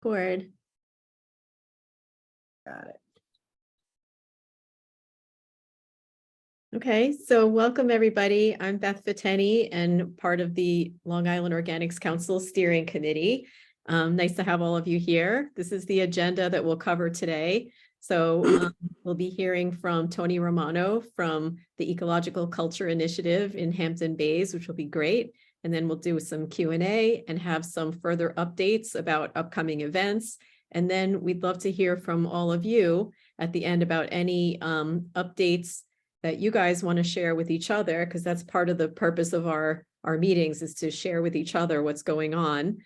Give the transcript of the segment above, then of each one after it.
Record. Got it. Okay, so welcome everybody. I'm Beth Fateni and part of the Long Island Organics Council Steering Committee. Nice to have all of you here. This is the agenda that we'll cover today. So we'll be hearing from Tony Romano from the Ecological Culture Initiative in Hampton Bays, which will be great. And then we'll do some Q&A and have some further updates about upcoming events. And then we'd love to hear from all of you at the end about any updates that you guys want to share with each other, because that's part of the purpose of our meetings, is to share with each other what's going on.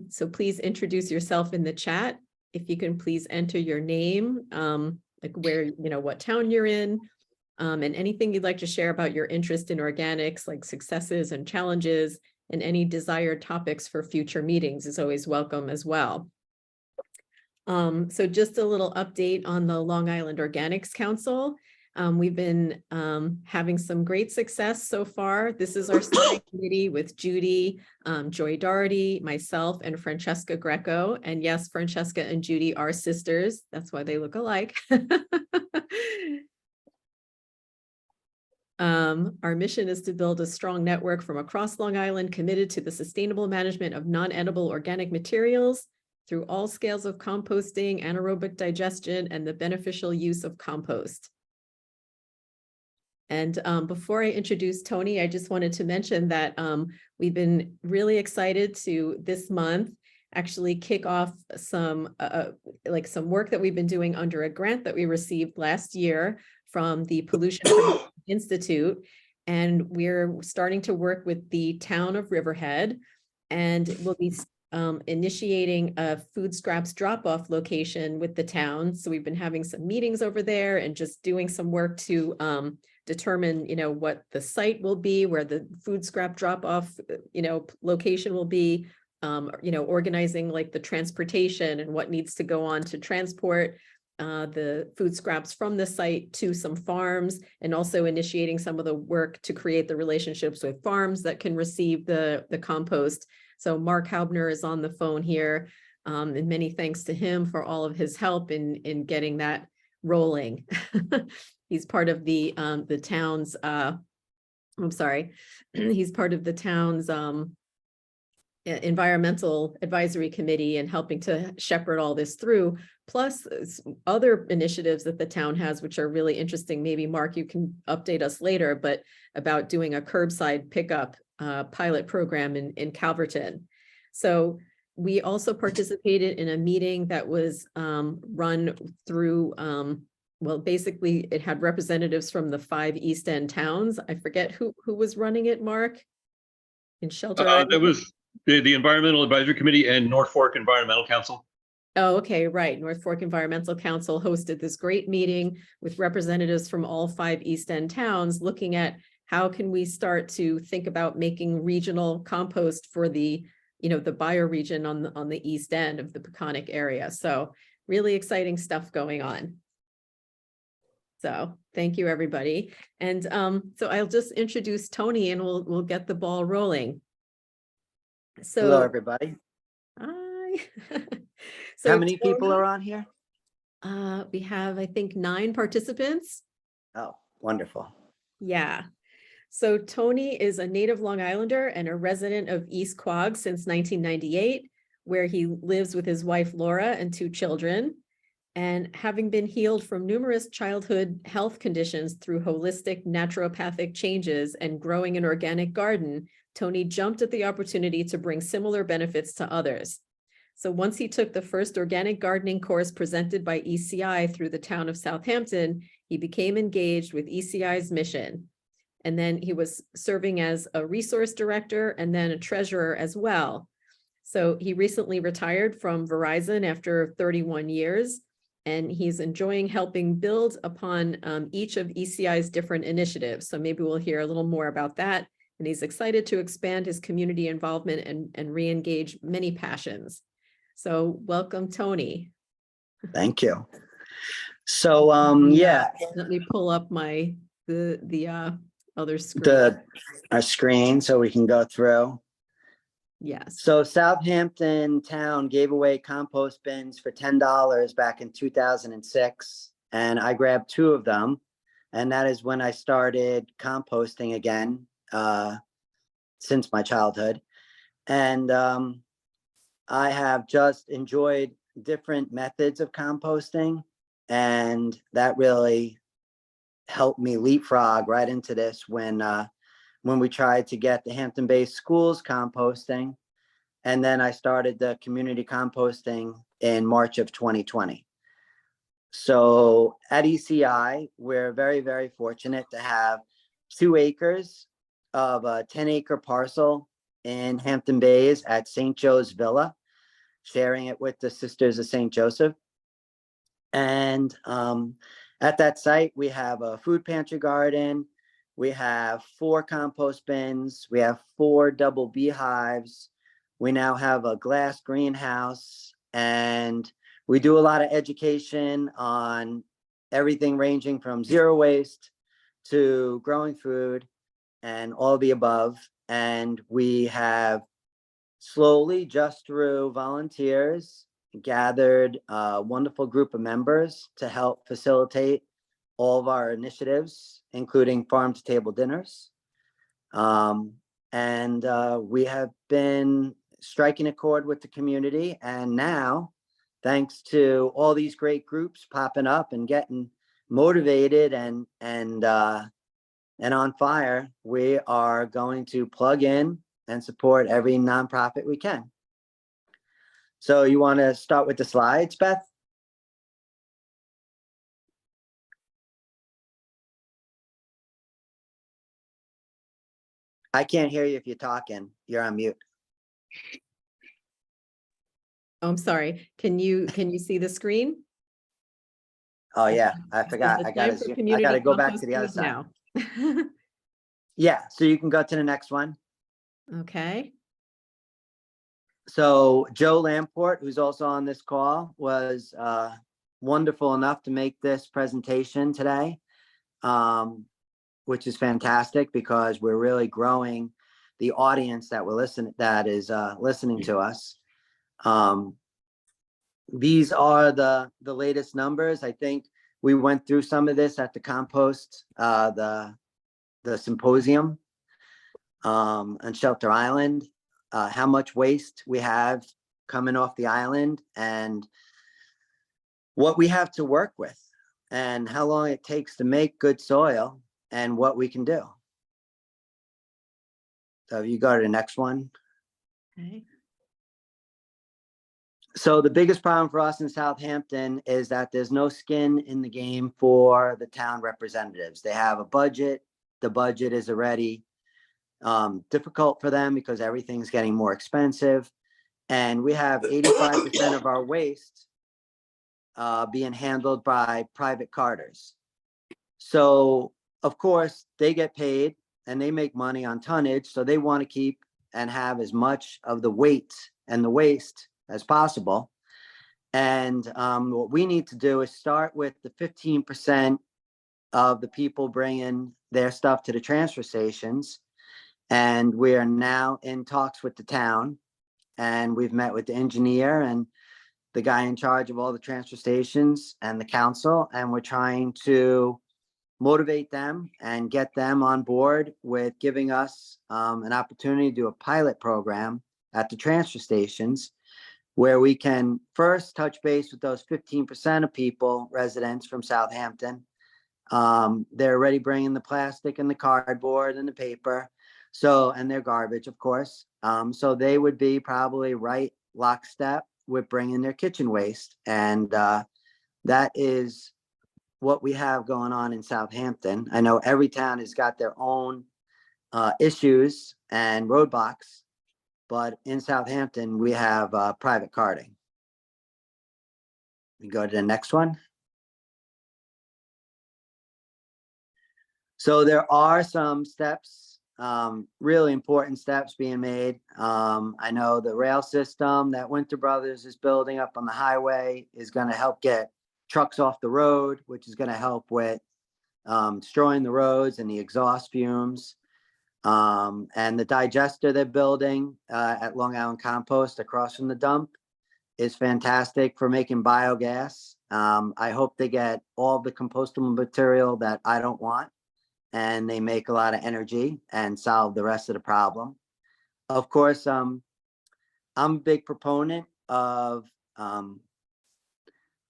So please introduce yourself in the chat. If you can please enter your name, like where, what town you're in, and anything you'd like to share about your interest in organics, like successes and challenges, and any desired topics for future meetings is always welcome as well. So just a little update on the Long Island Organics Council. We've been having some great success so far. This is our steering committee with Judy, Joy Doherty, myself, and Francesca Greco. And yes, Francesca and Judy are sisters. That's why they look alike. Our mission is to build a strong network from across Long Island committed to the sustainable management of non-edible organic materials through all scales of composting, anaerobic digestion, and the beneficial use of compost. And before I introduce Tony, I just wanted to mention that we've been really excited to this month actually kick off some work that we've been doing under a grant that we received last year from the Pollution Prevention Institute. And we're starting to work with the town of Riverhead, and we'll be initiating a food scraps drop-off location with the town. So we've been having some meetings over there and just doing some work to determine, what the site will be, where the food scrap drop-off, location will be, organizing like the transportation and what needs to go on to transport the food scraps from the site to some farms, and also initiating some of the work to create the relationships with farms that can receive the compost. So Mark Haubner is on the phone here, and many thanks to him for all of his help in getting that rolling. He's part of the town's, he's part of the town's environmental advisory committee and helping to shepherd all this through, plus other initiatives that the town has, which are really interesting. Maybe Mark, you can update us later, but about doing a curbside pickup pilot program in Calverton. So we also participated in a meeting that was run through, well, basically it had representatives from the 5 East End towns. I forget who was running it, Mark, in Shelter. It was the Environmental Advisory Committee and North Fork Environmental Council. Oh, okay, right. North Fork Environmental Council hosted this great meeting with representatives from all 5 East End towns, looking at how can we start to think about making regional compost for the, the bioregion on the East End of the Peconic area. So really exciting stuff going on. So thank you, everybody. And so I'll just introduce Tony and we'll get the ball rolling. So hello, everybody. Hi. So how many people are on here? We have, I think, 9 participants. Oh, wonderful. Yeah. So Tony is a native Long Islander and a resident of East Quogue since 1998, where he lives with his wife, Laura, and 2 children. And having been healed from numerous childhood health conditions through holistic naturopathic changes and growing an organic garden, Tony jumped at the opportunity to bring similar benefits to others. So once he took the first organic gardening course presented by ECI through the town of Southampton, he became engaged with ECI's mission. And then he was serving as a resource director and then a treasurer as well. So he recently retired from Verizon after 31 years. And he's enjoying helping build upon each of ECI's different initiatives. So maybe we'll hear a little more about that. And he's excited to expand his community involvement and re-engage many passions. So welcome, Tony. Thank you. So yeah. Let me pull up the other screen. Our screen so we can go through. Yes. So Southampton Town gave away compost bins for $10 back in 2006, and I grabbed 2 of them, and that is when I started composting again since my childhood. And I have just enjoyed different methods of composting, and that really helped me leapfrog right into this when we tried to get the Hampton Bays schools composting. And then I started the community composting in March of 2020. So at ECI, we're very, very fortunate to have 2 acres of a 10-acre parcel in Hampton Bays at St. Joe's Villa, sharing it with the Sisters of St. Joseph. And at that site, we have a food pantry garden. We have 4 compost bins. We have 4 double beehives. We now have a glass greenhouse, and we do a lot of education on everything ranging from zero waste to growing food and all the above. And we have slowly, just through volunteers, gathered a wonderful group of members to help facilitate all of our initiatives, including farm to table dinners. And we have been striking a chord with the community. And now, thanks to all these great groups popping up and getting motivated and on fire, we are going to plug in and support every nonprofit we can. So you want to start with the slides, Beth? I can't hear you if you're talking. You're on mute. Oh, I'm sorry. Can you see the screen? Oh yeah, I forgot. The I time for gotta community go back to the composting other is side. now. Yeah, so you can go to the next one. Okay. So Joe Lamport, who's also on this call, was wonderful enough to make this presentation today, which is fantastic because we're really growing the audience that is listening to us. These are the latest numbers. I think we went through some of this at the compost, the symposium on Shelter Island, how much waste we have coming off the island and what we have to work with and how long it takes to make good soil and what we can do. So if you go to the next one. Okay. So the biggest problem for us in Southampton is that there's no skin in the game for the town representatives. They have a budget. The budget is already difficult for them because everything's getting more expensive. And we have 85% of our waste being handled by private carters. So of course they get paid and they make money on tonnage. So they want to keep and have as much of the weight and the waste as possible. And what we need to do is start with the 15% of the people bringing their stuff to the transfer stations. And we are now in talks with the town, and we've met with the engineer and the guy in charge of all the transfer stations and the council. And we're trying to motivate them and get them on board with giving us an opportunity to do a pilot program at the transfer stations where we can first touch base with those 15% of people, residents from Southampton. They're already bringing the plastic and the cardboard and the paper. So, and their garbage, of course. So they would be probably right lockstep with bringing their kitchen waste. And that is what we have going on in Southampton. I know every town has got their own issues and roadblocks, but in Southampton, we have private carting. We go to the next one. So there are some steps, really important steps being made. I know the rail system that Winter Brothers is building up on the highway is going to help get trucks off the road, which is going to help with destroying the roads and the exhaust fumes. And the digester they're building at Long Island Compost across from the dump is fantastic for making biogas. I hope they get all the compostable material that I don't want, and they make a lot of energy and solve the rest of the problem. Of course, I'm a big proponent of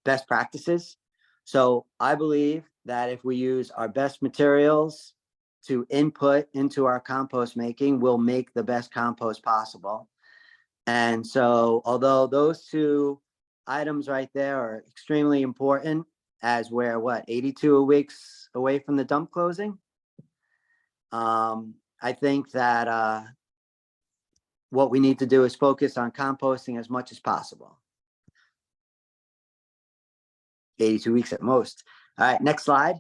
best practices. So I believe that if we use our best materials to input into our compost making, we'll make the best compost possible. And so, although those two items right there are extremely important, as we're 82 weeks away from the dump closing, I think that what we need to do is focus on composting as much as possible. 82 weeks at most. All right, next slide.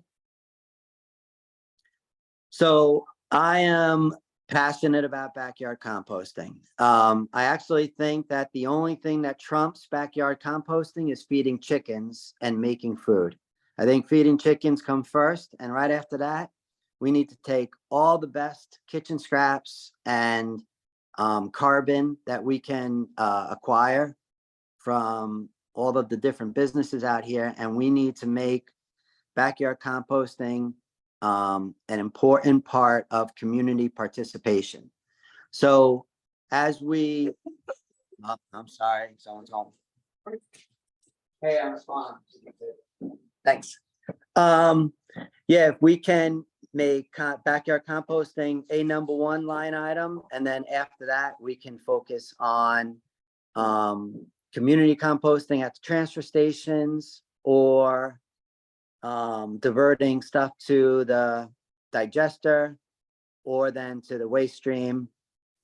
So I am passionate about backyard composting. I actually think that the only thing that trumps backyard composting is feeding chickens and making food. I think feeding chickens come first, and right after that, we need to take all the best kitchen scraps and carbon that we can acquire from all of the different businesses out here, and we need to make backyard composting an important part of community participation. So as we, I'm sorry, someone's home. Hey, I'm responding. Thanks. Yeah, if we can make backyard composting a #1 line item, and then after that, we can focus on community composting at the transfer stations, or diverting stuff to the digester, or then to the waste stream.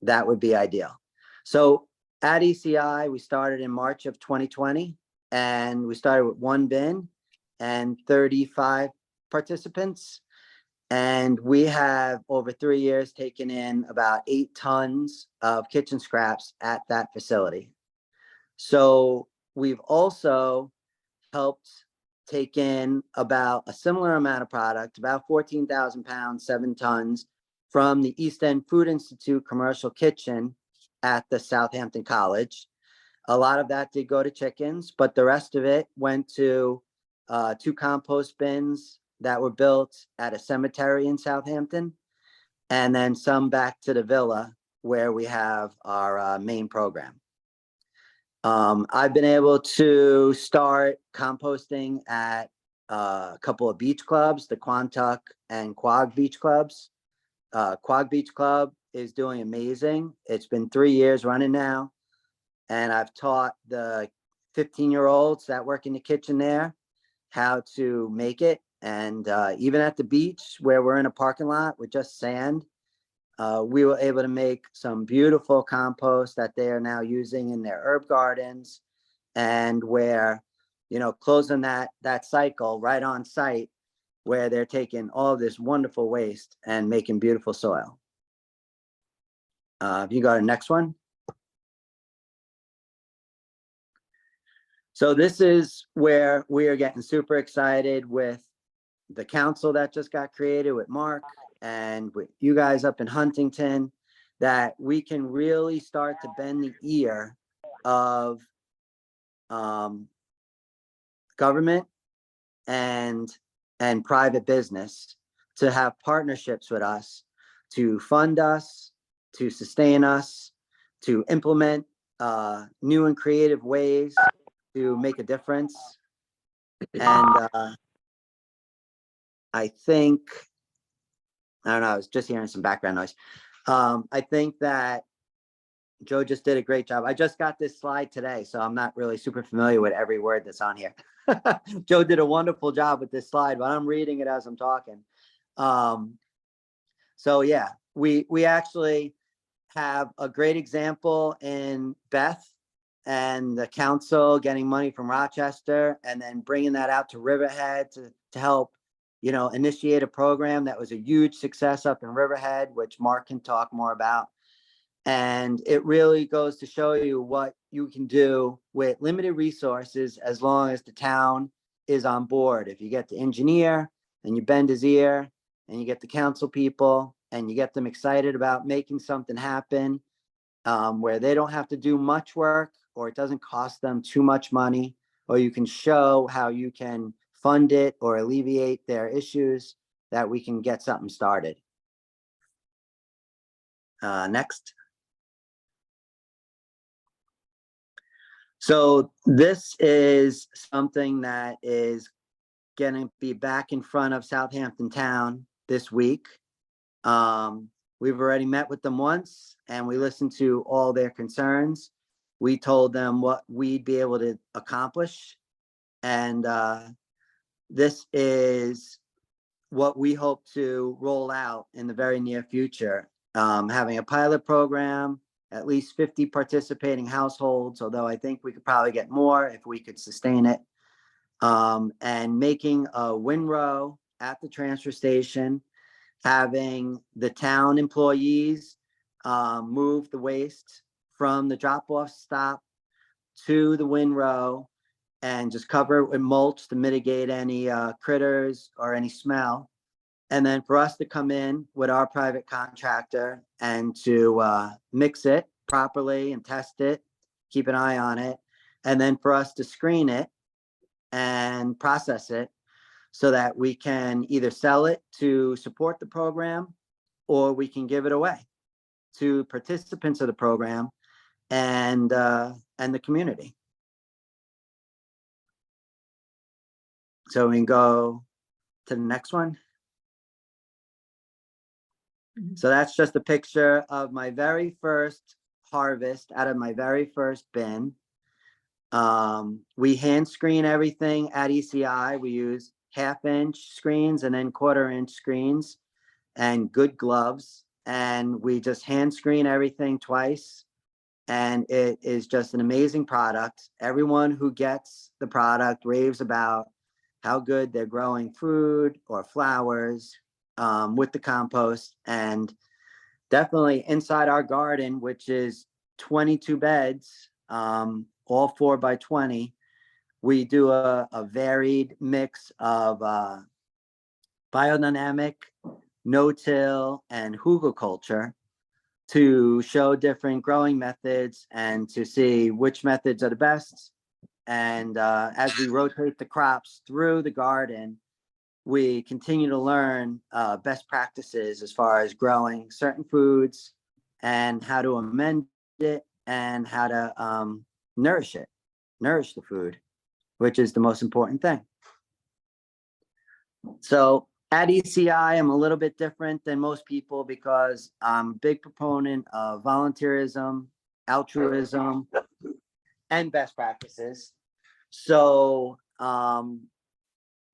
That would be ideal. So at ECI, we started in March of 2020, and we started with 1 bin and 35 participants. And we have over 3 years taken in about 8 tons of kitchen scraps at that facility. So we've also helped take in about a similar amount of product, about 14,000 pounds, 7 tons, from the East End Food Institute commercial kitchen at the Southampton College. A lot of that did go to chickens, but the rest of it went to 2 compost bins that were built at a cemetery in Southampton, and then some back to the villa where we have our main program. I've been able to start composting at a couple of beach clubs, the Quantuck and Quag Beach Clubs. Quag Beach Club is doing amazing. It's been 3 years running now, and I've taught the 15-year-olds that work in the kitchen there how to make it. And even at the beach, where we're in a parking lot with just sand, we were able to make some beautiful compost that they are now using in their herb gardens, and where, you know, closing that cycle right on site, where they're taking all of this wonderful waste and making beautiful soil. If you go to the next one. So this is where we are getting super excited with the council that just got created with Mark and with you guys up in Huntington, that we can really start to bend the ear of government and private business to have partnerships with us, to fund us, to sustain us, to implement new and creative ways to make a difference. And I think, I don't know, I was just hearing some background noise. I think that Joe just did a great job. I just got this slide today, so I'm not really super familiar with every word that's on here. Joe did a wonderful job with this slide, but I'm reading it as I'm talking. So yeah, we actually have a great example in Beth and the council getting money from Rochester, and then bringing that out to Riverhead to help, you know, initiate a program that was a huge success up in Riverhead, which Mark can talk more about. And it really goes to show you what you can do with limited resources, as long as the town is on board. If you get the engineer and you bend his ear, and you get the council people and you get them excited about making something happen, where they don't have to do much work, or it doesn't cost them too much money, or you can show how you can fund it or alleviate their issues, that we can get something started. Next. So this is something that is going to be back in front of Southampton Town this week. We've already met with them once, and we listened to all their concerns. We told them what we'd be able to accomplish, and this is what we hope to roll out in the very near future. Having a pilot program, at least 50 participating households, although I think we could probably get more if we could sustain it. And making a windrow at the transfer station, having the town employees move the waste from the drop-off stop to the windrow, and just cover it with mulch to mitigate any critters or any smell. And then for us to come in with our private contractor and to mix it properly and test it, keep an eye on it, and then for us to screen it and process it so that we can either sell it to support the program, or we can give it away to participants of the program and the community. So we can go to the next one. So that's just a picture of my very first harvest out of my very first bin. We hand screen everything at ECI. We use 1/2-inch screens and then 1/4-inch screens and good gloves. And we just hand screen everything twice. And it is just an amazing product. Everyone who gets the product raves about how good they're growing food or flowers with the compost. And definitely inside our garden, which is 22 beds, all 4 by 20, we do a varied mix of biodynamic, no-till, and hugelculture to show different growing methods and to see which methods are the best. And as we rotate the crops through the garden, we continue to learn best practices as far as growing certain foods and how to amend it and how to nourish the food, which is the most important thing. So at ECI, I'm a little bit different than most people because I'm a big proponent of volunteerism, altruism, and best practices. So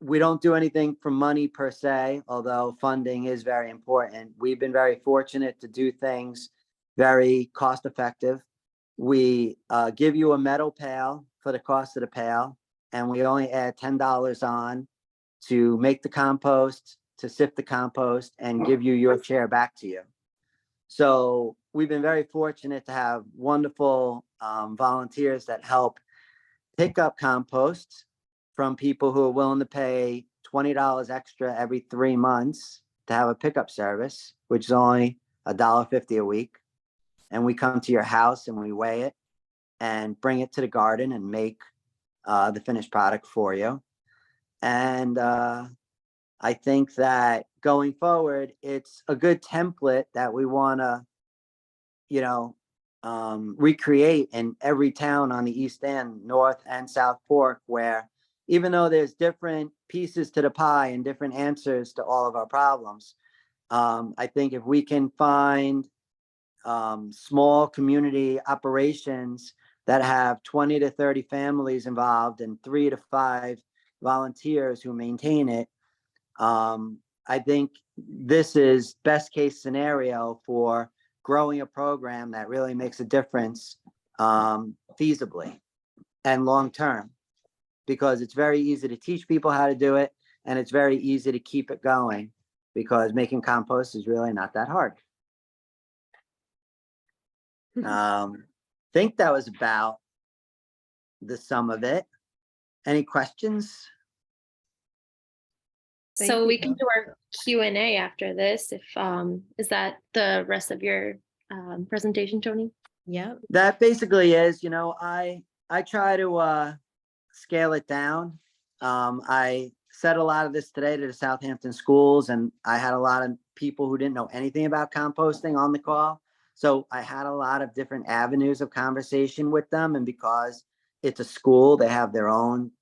we don't do anything for money per se, although funding is very important. We've been very fortunate to do things very cost effective. We give you a metal pail for the cost of the pail, and we only add $10 on to make the compost, to sift the compost, and give you your share back to you. So we've been very fortunate to have wonderful volunteers that help pick up compost from people who are willing to pay $20 extra every 3 months to have a pickup service, which is only $1.50 a week. And we come to your house and we weigh it and bring it to the garden and make the finished product for you. And I think that going forward, it's a good template that we want to, recreate in every town on the East End, North and South Fork, where even though there's different pieces to the pie and different answers to all of our problems, I think if we can find small community operations that have 20 to 30 families involved and 3 to 5 volunteers who maintain it, I think this is best case scenario for growing a program that really makes a difference feasibly and long term, because it's very easy to teach people how to do it, and it's very easy to keep it going because making compost is really not that hard. Think that was about the sum of it. Any questions? Thank So you we can both. do our Q&A after this. If is that the rest of your presentation, Tony? Yeah, That basically is, I try to scale it down. I said a lot of this today to the Southampton schools, and I had a lot of people who didn't know anything about composting on the call. So I had a lot of different avenues of conversation with them. And because it's a school, they have their own,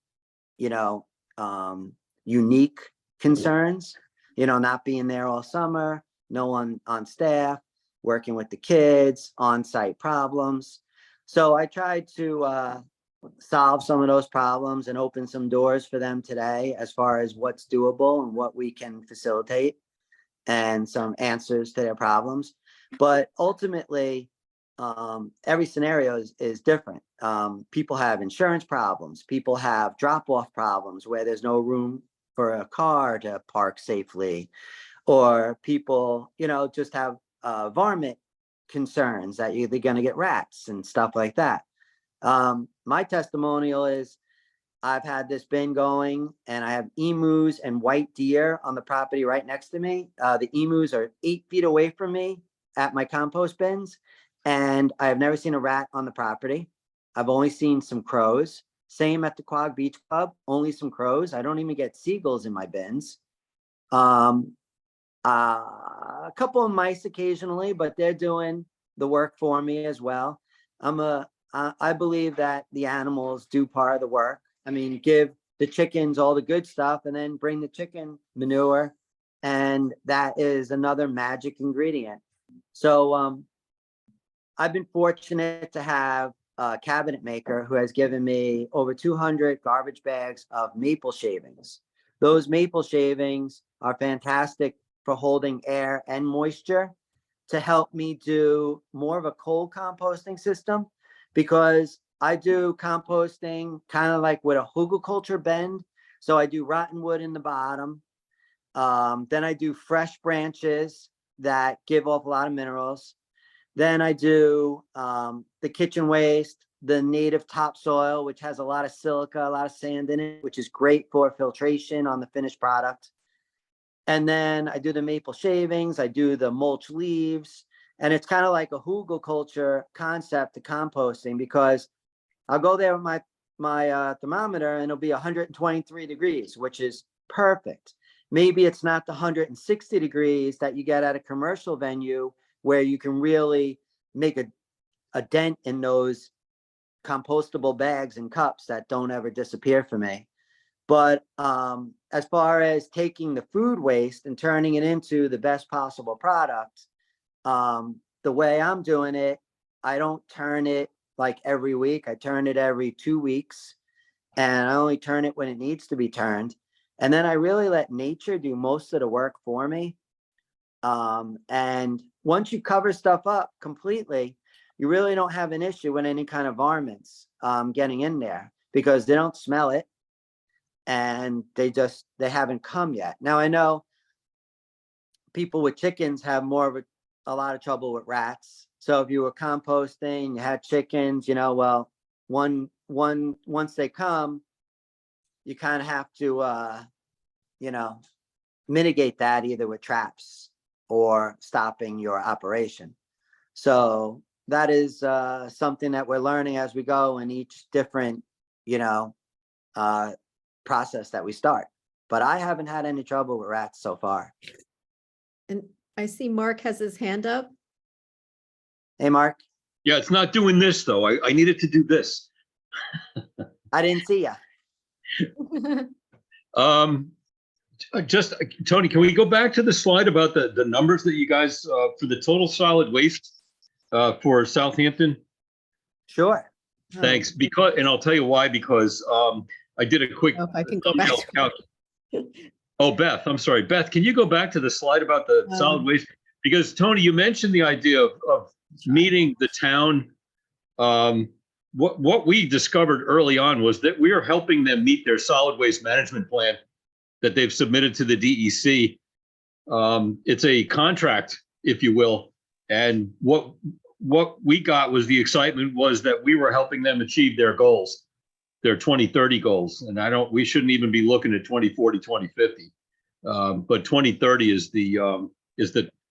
unique concerns, not being there all summer, no one on staff, working with the kids, on-site problems. So I tried to solve some of those problems and open some doors for them today as far as what's doable and what we can facilitate and some answers to their problems. But ultimately, every scenario is different. People have insurance problems. People have drop-off problems where there's no room for a car to park safely, or people, just have varmint concerns that they're going to get rats and stuff like that. My testimonial is I've had this bin going and I have emus and white deer on the property right next to me. The emus are 8 feet away from me at my compost bins, and I have never seen a rat on the property. I've only seen some crows. Same at the Quag Beach Club, only some crows. I don't even get seagulls in my bins. A couple of mice occasionally, but they're doing the work for me as well. I believe that the animals do part of the work. I mean, give the chickens all the good stuff and then bring the chicken manure, and that is another magic ingredient. So I've been fortunate to have a cabinet maker who has given me over 200 garbage bags of maple shavings. Those maple shavings are fantastic for holding air and moisture to help me do more of a cold composting system, because I do composting kind of like with a hugelkultur bend. So I do rotten wood in the bottom. Then I do fresh branches that give off a lot of minerals. Then I do the kitchen waste, the native topsoil, which has a lot of silica, a lot of sand in it, which is great for filtration on the finished product. And then I do the maple shavings, I do the mulch leaves, and it's kind of like a hugelkultur concept to composting, because I'll go there with my thermometer and it'll be 123 degrees, which is perfect. Maybe it's not the 160 degrees that you get at a commercial venue where you can really make a dent in those compostable bags and cups that don't ever disappear for me. But as far as taking the food waste and turning it into the best possible product, the way I'm doing it, I don't turn it like every week. I turn it every 2 weeks, and I only turn it when it needs to be turned. And then I really let nature do most of the work for me. And once you cover stuff up completely, you really don't have an issue with any kind of varmints getting in there, because they don't smell it and they haven't come yet. Now, I know people with chickens have more of a lot of trouble with rats. So if you were composting, you had chickens, well, once they come, you kind of have to, mitigate that either with traps or stopping your operation. So that is something that we're learning as we go in each different, process that we start. But I haven't had any trouble with rats so far. and I see Mark has his hand up. Hey, Mark, Yeah, it's not doing this though. I needed to do this. I didn't see ya. Just Tony, can we go back to the slide about the numbers that you guys for the total solid waste for Southampton? Sure. Thanks. And I'll tell you why, because I did a quick If I can go back. Oh, Beth, I'm sorry. Beth, can you go back to the slide about the solid waste? Because Tony, you mentioned the idea of meeting the town. What we discovered early on was that we are helping them meet their solid waste management plan that they've submitted to the DEC. It's a contract, if you will. And what we got was the excitement was that we were helping them achieve their goals, their 2030 goals. And we shouldn't even be looking at 2040, 2050. But 2030 is the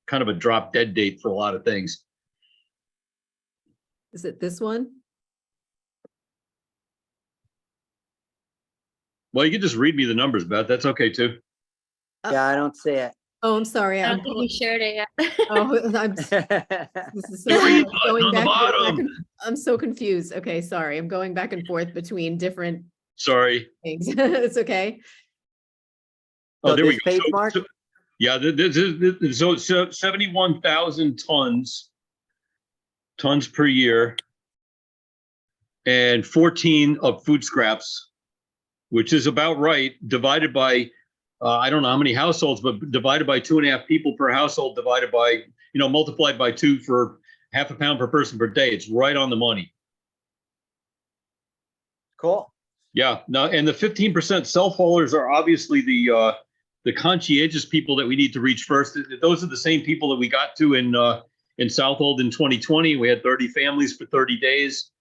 kind of a drop dead date for a lot of things. Is it this one? Well, you can just read me the numbers, Beth. That's okay too. Yeah, I don't see it. Oh, I'm sorry. I I'm don't think we shared it yet. oh, this is so Three hard. Going on the back bottom. and I'm so confused. Okay, sorry. I'm going back and forth between different Sorry. things. It's okay. Oh, So there we this go. page, Mark? Yeah, so 71,000 tons per year, and 14 of food scraps, which is about right, divided by, I don't know how many households, but divided by 2.5 people per household, divided by, multiplied by 2 for half a pound per person per day. It's right on the money. Cool. Yeah, no, and the 15% self-haulers are obviously the conscientious people that we need to reach first. Those are the same people that we got to in Southold in 2020. We had 30 families for 30 days.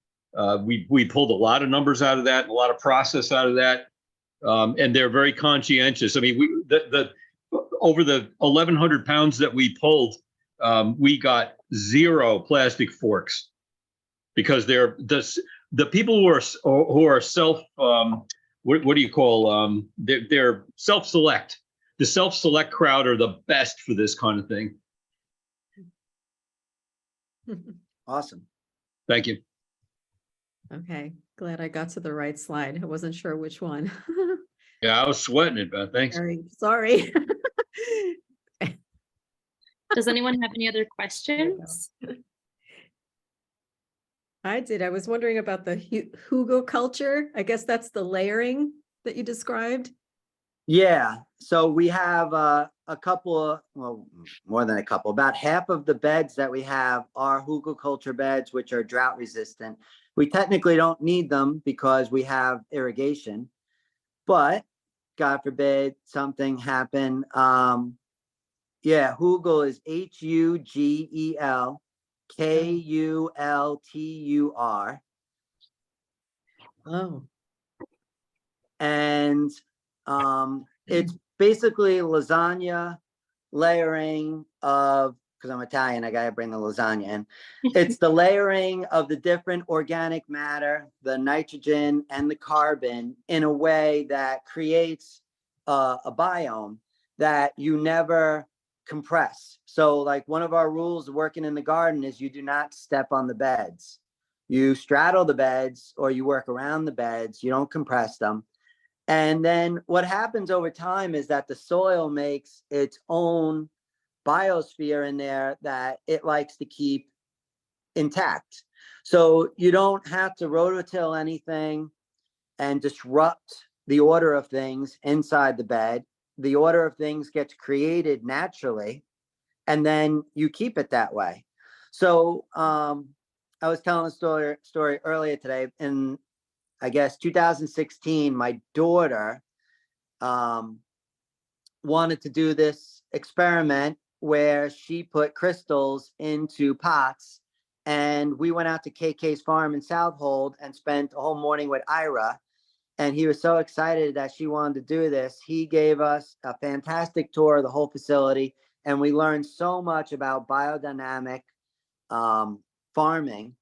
We pulled a lot of numbers out of that, and a lot of process out of that, and they're very conscientious. I mean, over the 1,100 pounds that we pulled, we got 0 plastic forks, because they're the people who are self what do you call they're self-select. The self-select crowd are the best for this kind of thing. Awesome. Thank you. Okay, glad I got to the right slide. I wasn't sure which one. Yeah, I was sweating it, Beth. Thanks. Sorry. Does anyone have any other questions? I did. I was wondering about the hugelkultur. I guess that's the layering that you described. Yeah, so we have a couple of, well, more than a couple, about half of the beds that we have are hugelkultur beds, which are drought resistant. We technically don't need them because we have irrigation, but God forbid something happen. Yeah, hugel is HUGELKULTUR. Oh, And it's basically lasagna layering of, because I'm Italian, I gotta bring the lasagna in. It's the layering of the different organic matter, the nitrogen and the carbon, in a way that creates a biome that you never compress. So like one of our rules of working in the garden is you do not step on the beds. You straddle the beds or you work around the beds, you don't compress them. And then what happens over time is that the soil makes its own biosphere in there that it likes to keep intact. So you don't have to rototill anything and disrupt the order of things inside the bed. The order of things gets created naturally, and then you keep it that way. So I was telling a story earlier today. In, I guess, 2016, my daughter wanted to do this experiment where she put crystals into pots, and we went out to KK's farm in Southold and spent a whole morning with Ira, and he was so excited that she wanted to do this. He gave us a fantastic tour of the whole facility, and we learned so much about biodynamic farming.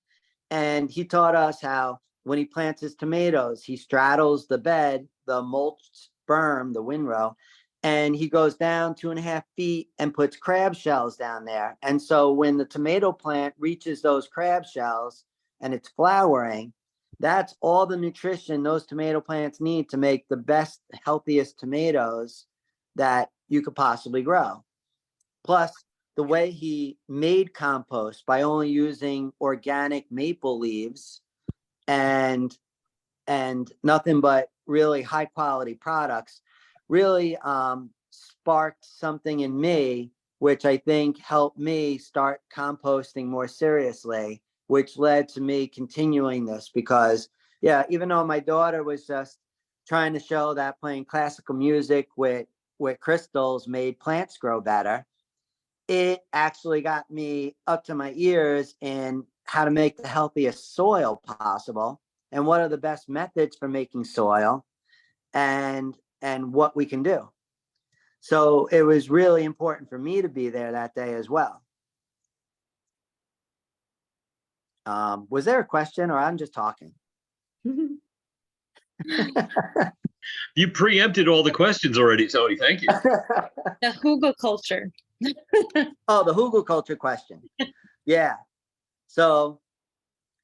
And he taught us how when he plants his tomatoes, he straddles the bed, the mulched berm, the windrow, and he goes down 2.5 feet and puts crab shells down there. And so when the tomato plant reaches those crab shells and it's flowering, that's all the nutrition those tomato plants need to make the best, healthiest tomatoes that you could possibly grow. Plus, the way he made compost by only using organic maple leaves and nothing but really high quality products really sparked something in me, which I think helped me start composting more seriously, which led to me continuing this. Because yeah, even though my daughter was just trying to show that playing classical music with crystals made plants grow better, it actually got me up to my ears in how to make the healthiest soil possible and what are the best methods for making soil and what we can do. So it was really important for me to be there that day as well. Was there a question, or I'm just talking? You preempted all the questions already, Tony. Thank you. The Hugo culture. Oh, the Hugo culture question. Yeah. So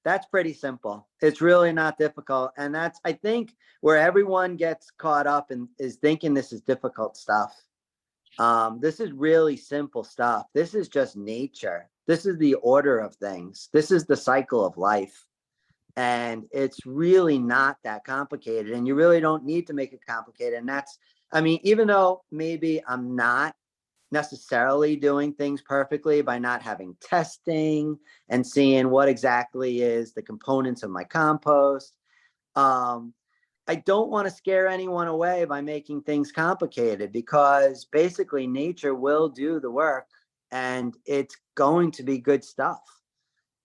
that's pretty simple. It's really not difficult. And that's, I think, where everyone gets caught up and is thinking this is difficult stuff. This is really simple stuff. This is just nature. This is the order of things. This is the cycle of life. And it's really not that complicated. And you really don't need to make it complicated. And that's, I mean, even though maybe I'm not necessarily doing things perfectly by not having testing and seeing what exactly is the components of my compost. I don't want to scare anyone away by making things complicated, because basically nature will do the work and it's going to be good stuff.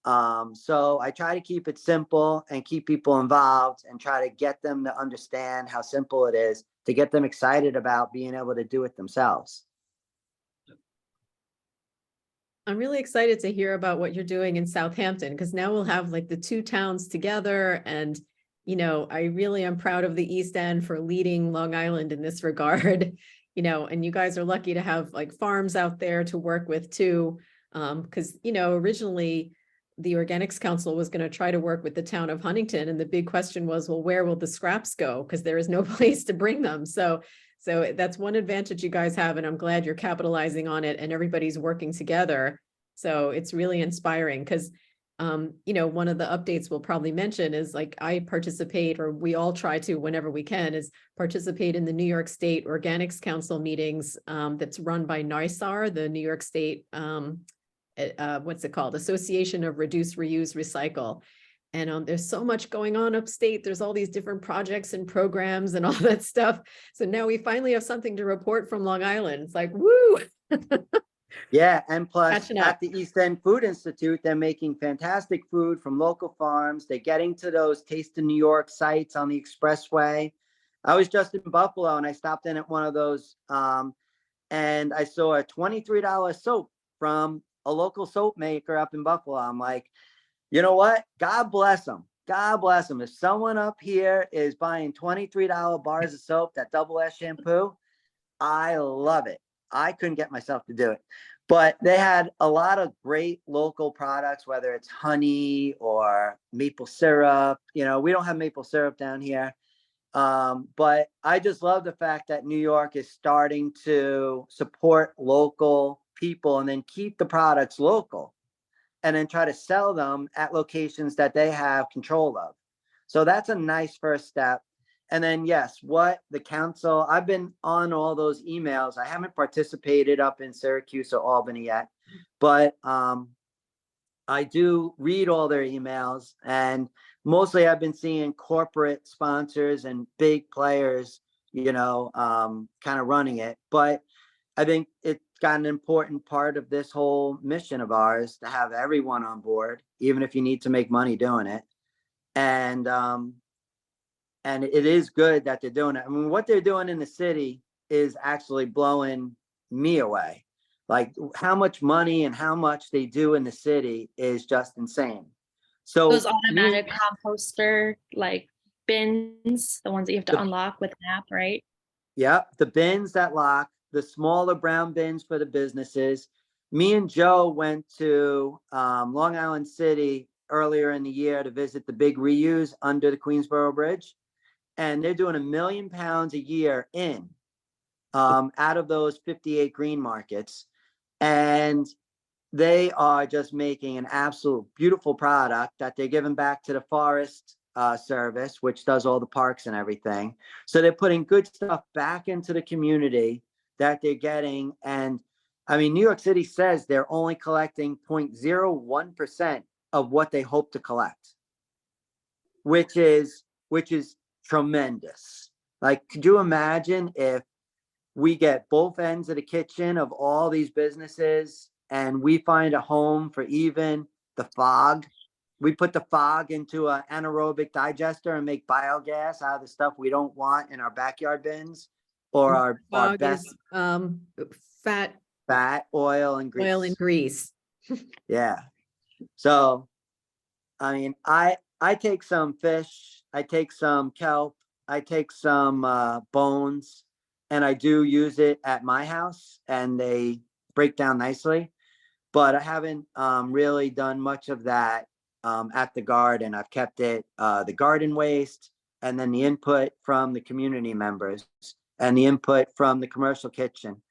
So I try to keep it simple and keep people involved and try to get them to understand how simple it is, to get them excited about being able to do it themselves. I'm really excited to hear about what you're doing in Southampton, because now we'll have like the two towns together. And, you know, I really am proud of the East End for leading Long Island in this regard, you know, and you guys are lucky to have like farms out there to work with too. Because, you know, originally the Organics Council was going to try to work with the town of Huntington. And the big question was, well, where will the scraps go? Because there is no place to bring them. So that's one advantage you guys have, and I'm glad you're capitalizing on it and everybody's working together. So it's really inspiring because, you know, one of the updates we'll probably mention is like I participate, or we all try to whenever we can, is participate in the New York State Organics Council meetings that's run by NYSAR, the New York State, what's it called? Association of Reduce, Reuse, Recycle. And there's so much going on upstate. There's all these different projects and programs and all that stuff. So now we finally have something to report from Long Island. It's like, woo. Yeah, and plus Catching up. at the East End Food Institute, they're making fantastic food from local farms. They're getting to those Taste of New York sites on the expressway. I was just in Buffalo and I stopped in at one of those, and I saw a $23 soap from a local soap maker up in Buffalo. I'm like, you know what? God bless them. God bless them. If someone up here is buying $23 bars of soap, that double S shampoo, I love it. I couldn't get myself to do it. But they had a lot of great local products, whether it's honey or maple syrup. You know, we don't have maple syrup down here. But I just love the fact that New York is starting to support local people and then keep the products local and then try to sell them at locations that they have control of. So that's a nice first step. And then, yes, what the council, I've been on all those emails. I haven't participated up in Syracuse or Albany yet, but I do read all their emails, and mostly I've been seeing corporate sponsors and big players, you know, kind of running it. But I think it's got an important part of this whole mission of ours to have everyone on board, even if you need to make money doing it. And it is good that they're doing it. I mean, what they're doing in the city is actually blowing me away. Like how much money and how much they do in the city is just insane. So Those automatic composter like bins, the ones that you have to unlock with an app, right? Yeah, the bins that lock, the smaller brown bins for the businesses. Me and Joe went to Long Island City earlier in the year to visit the big reuse under the Queensboro Bridge. And they're doing 1 million pounds a year in out of those 58 green markets. And they are just making an absolute beautiful product that they're giving back to the Forest Service, which does all the parks and everything. So they're putting good stuff back into the community that they're getting. And I mean, New York City says they're only collecting 0.01% of what they hope to collect, which is tremendous. Like, could you imagine if we get both ends of the kitchen of all these businesses and we find a home for even the fog? We put the fog into an anaerobic digester and make biogas out of the stuff we don't want in our backyard bins. or our Fog best is fat, fat, oil, and grease. oil and grease. Yeah. So, I mean, I take some fish, I take some kelp, I take some bones, and I do use it at my house, and they break down nicely. But I haven't really done much of that at the garden. I've kept it the garden waste, and then the input from the community members, and the input from the commercial kitchen.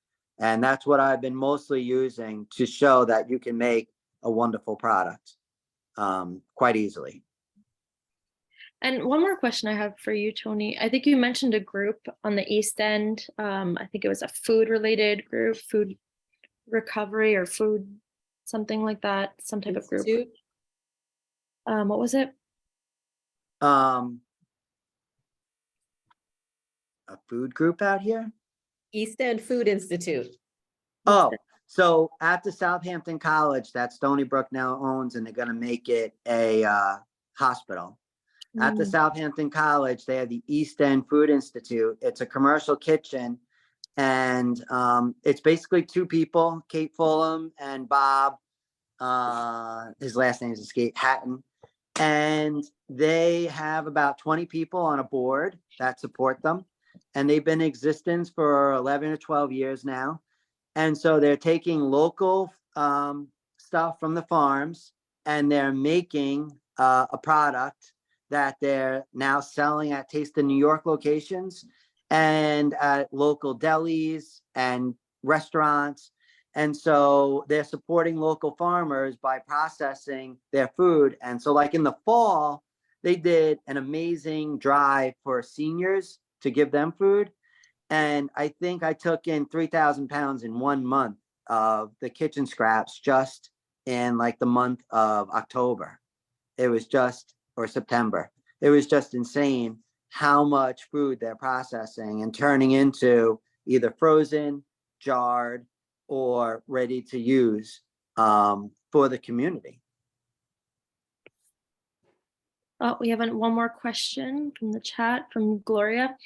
And that's what I've been mostly using to show that you can make a wonderful product quite easily. And one more question I have for you, Tony. I think you mentioned a group on the East End. I think it was a food related group, food recovery or food, something like that, some type of group. Institute. What was it? A food group out here? East End Food Institute. Oh, so at the Southampton College that Stony Brook now owns, and they're gonna make it a hospital. At the Mm. Southampton College, they have the East End Food Institute. It's a commercial kitchen, and it's basically two people, Kate Fulham and Bob. His last name is escape Hatton, and they have about 20 people on a board that support them, and they've been in existence for 11 or 12 years now. And so they're taking local stuff from the farms, and they're making a product that they're now selling at Taste of New York locations and at local delis and restaurants. And so they're supporting local farmers by processing their food. And so like in the fall, they did an amazing drive for seniors to give them food. And I think I took in 3,000 pounds in 1 month of the kitchen scraps just in like the month of October. It was just, or September. It was just insane how much food they're processing and turning into either frozen, jarred, or ready to use for the community. Oh, we have one more question from the chat from Gloria.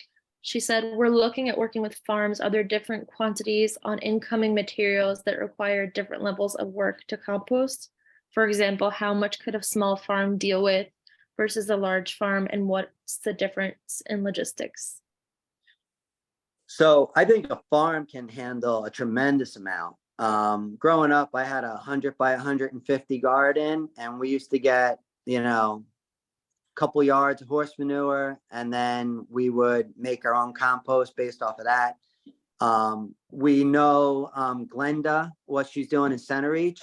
She said, we're looking at working with farms. Are there different quantities on incoming materials that require different levels of work to compost? For example, how much could a small farm deal with versus a large farm, and what's the difference in logistics? So I think a farm can handle a tremendous amount. Growing up, I had a 100 by 150 garden, and we used to get, couple yards of horse manure, and then we would make our own compost based off of that. We know Glenda, what she's doing in Center Reach.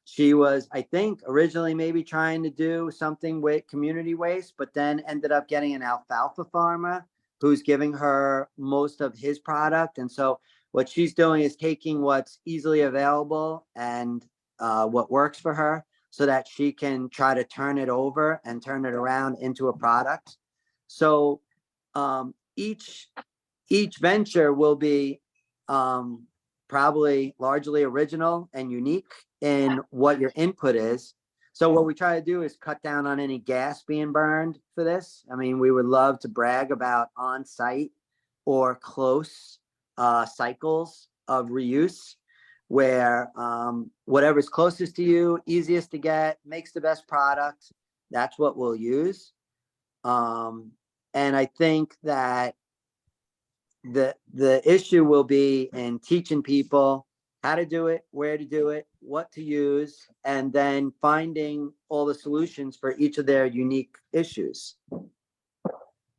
She was, I think, originally maybe trying to do something with community waste, but then ended up getting an alfalfa farmer who's giving her most of his product. And so what she's doing is taking what's easily available and what works for her, so that she can try to turn it over and turn it around into a product. So each venture will be probably largely original and unique in what your input is. So what we try to do is cut down on any gas being burned for this. I mean, we would love to brag about on-site or close cycles of reuse, where whatever's closest to you, easiest to get, makes the best product, that's what we'll use. And I think that the issue will be in teaching people how to do it, where to do it, what to use, and then finding all the solutions for each of their unique issues.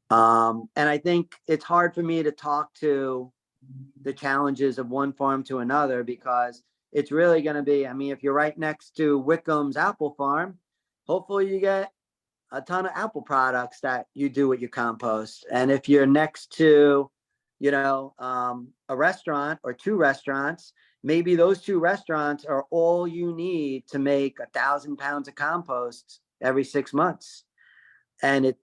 And I think it's hard for me to talk to the challenges of one farm to another, because it's really going to be, I mean, if you're right next to Wickham's apple farm, hopefully you get a ton of apple products that you do with your compost. And if you're next to, a restaurant or two restaurants, maybe those two restaurants are all you need to make 1,000 pounds of compost every 6 months. And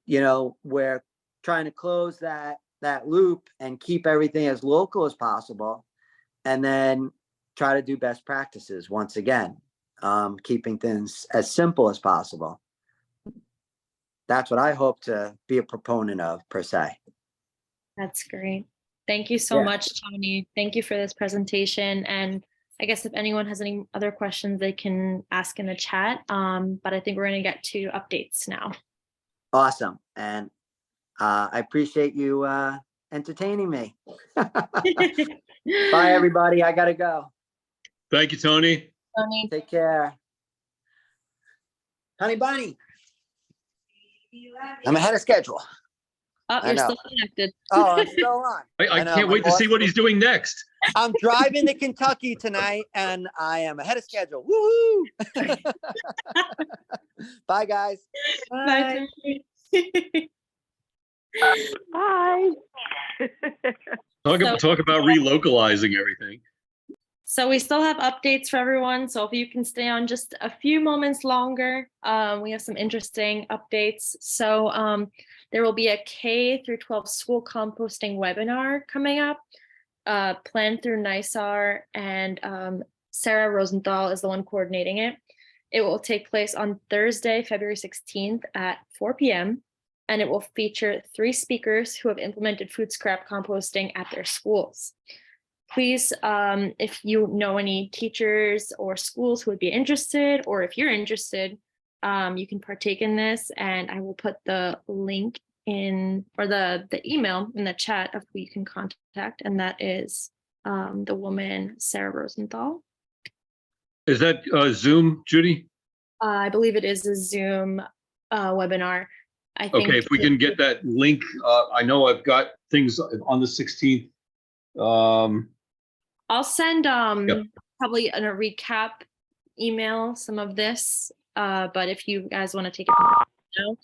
we're trying to close that loop and keep everything as local as possible, and then try to do best practices once again, keeping things as simple as possible. That's what I hope to be a proponent of, per se. That's great. Thank you so Yeah. much, Tony. Thank you for this presentation. And I guess if anyone has any other questions, they can ask in the chat. But I think we're going to get to updates now. Awesome. And I appreciate you entertaining me. Bye, everybody. I gotta go. Thank you, Tony. Tony. Take care. Honey bunny. I'm ahead of schedule. Oh, I you're know. still connected. Oh, I'm still on. I know, can't my wait to see boss- what he's doing next. I'm driving to Kentucky tonight and I am ahead of schedule. Woohoo! Bye, guys. Bye, Tony. Bye. Talk about relocalizing everything. So we still have updates for everyone. So if you can stay on just a few moments longer, we have some interesting updates. So there will be a K through 12 school composting webinar coming up, planned through NISAR, and Sarah Rosenthal is the one coordinating it. It will take place on Thursday, February 16th at 4 p.m. And it will feature 3 speakers who have implemented food scrap composting at their schools. Please, if you know any teachers or schools who would be interested, or if you're interested, you can partake in this, and I will put the link in, or the email in the chat of who you can contact, and that is the woman, Sarah Rosenthal. Is that Zoom, Judy? I believe it is a Zoom webinar. I think. Okay, if we can get that link, I know I've got things on the 16th. I'll send Yep. probably a recap email some of this, but if you guys want to take it from now.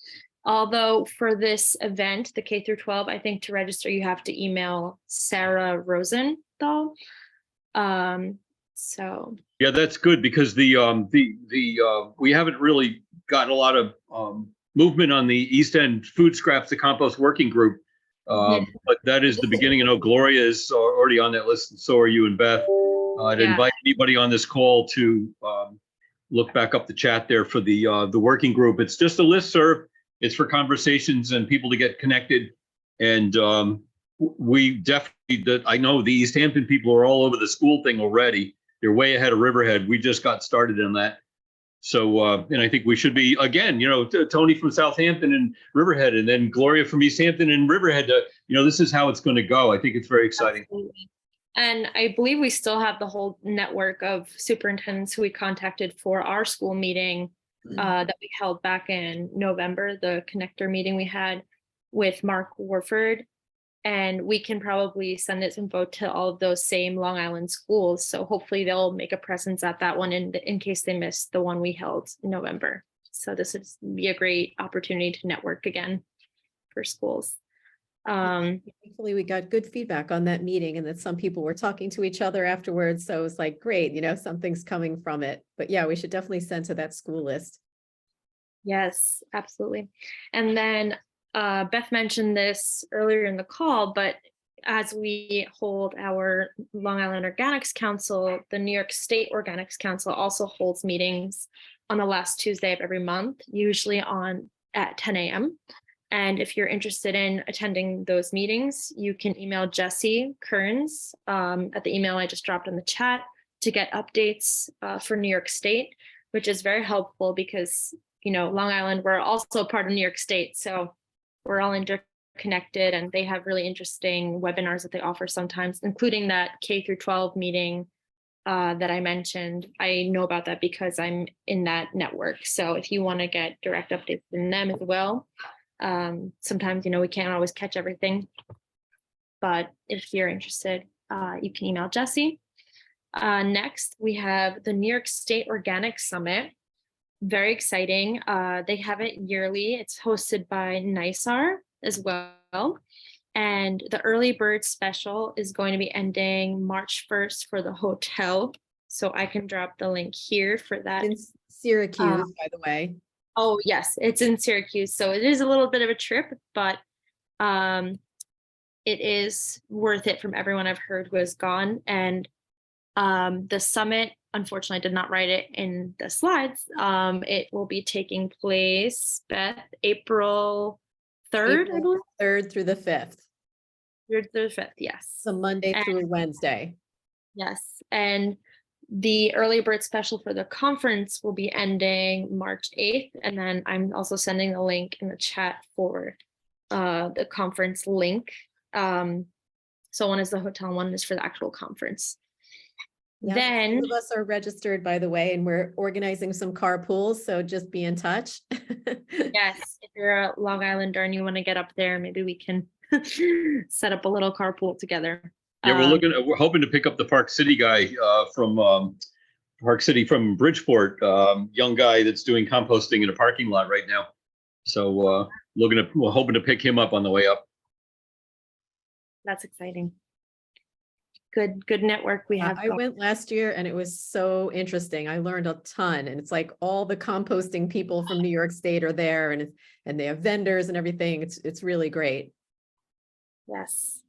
Although for this event, the K through 12, I think to register you have to email Sarah Rosenthal. So Yeah, that's good because the we haven't really gotten a lot of movement on the East End Food Scraps to Compost Working Group. But that is the beginning. Gloria is already on that list, and so are you and Beth. I'd Yeah. invite anybody on this call to look back up the chat there for the working group. It's just a listserv. It's for conversations and people to get connected. And we definitely, I know the East Hampton people are all over the school thing already. They're way ahead of Riverhead. We just got started on that. So, and I think we should be, again, Tony from Southampton and Riverhead, and then Gloria from East Hampton and Riverhead. This is how it's going to go. I think it's very exciting. Absolutely. And I believe we still have the whole network of superintendents who we contacted for our school meeting that we held back in November, the connector meeting we had with Mark Warford. And we can probably send this info to all of those same Long Island schools. So hopefully they'll make a presence at that one in case they missed the one we held in November. So this would be a great opportunity to network again for schools. Thankfully, we got good feedback on that meeting, and that some people were talking to each other afterwards. So it was like, great, something's coming from it. But yeah, we should definitely send to that school list. Yes, absolutely. And then Beth mentioned this earlier in the call, but as we hold our Long Island Organics Council, the New York State Organics Council also holds meetings on the last Tuesday of every month, usually at 10 a.m. And if you're interested in attending those meetings, you can email Jesse Kearns at the email I just dropped in the chat to get updates for New York State, which is very helpful because, Long Island, we're also part of New York State. So we're all interconnected, and they have really interesting webinars that they offer sometimes, including that K through 12 meeting that I mentioned. I know about that because I'm in that network. So if you want to get direct updates from them as well, sometimes, we can't always catch everything, but if you're interested, you can email Jesse. Next, we have the New York State Organic Summit. Very exciting. They have it yearly. It's hosted by NISAR as well. And the early bird special is going to be ending March 1st for the hotel. So I can drop the link here for that. In Syracuse, by the way. Oh, yes, it's in Syracuse. So it is a little bit of a trip, but it is worth it from everyone I've heard who has gone. And the summit, unfortunately, I did not write it in the slides. It will be taking place, Beth, April 3rd, I believe. 3rd through the 5th. through the 5th, yes. So Monday And- through Wednesday. Yes, and the early bird special for the conference will be ending March 8th. And then I'm also sending the link in the chat for the conference link. So one is the hotel, one is for the actual conference. Yeah, Then, some of us are registered, by the way, and we're organizing some carpools, so just be in touch. yes, if you're a Long Islander and you want to get up there, maybe we can set up a little carpool together. Yeah, we're hoping to pick up the Park City guy from Park City from Bridgeport, young guy that's doing composting in a parking lot right now. So we're hoping to pick him up on the way up. That's exciting. Good network we have. I went last year and it was so interesting. I learned a ton, and it's like all the composting people from New York State are there, and they have vendors and everything. It's really great. Yes.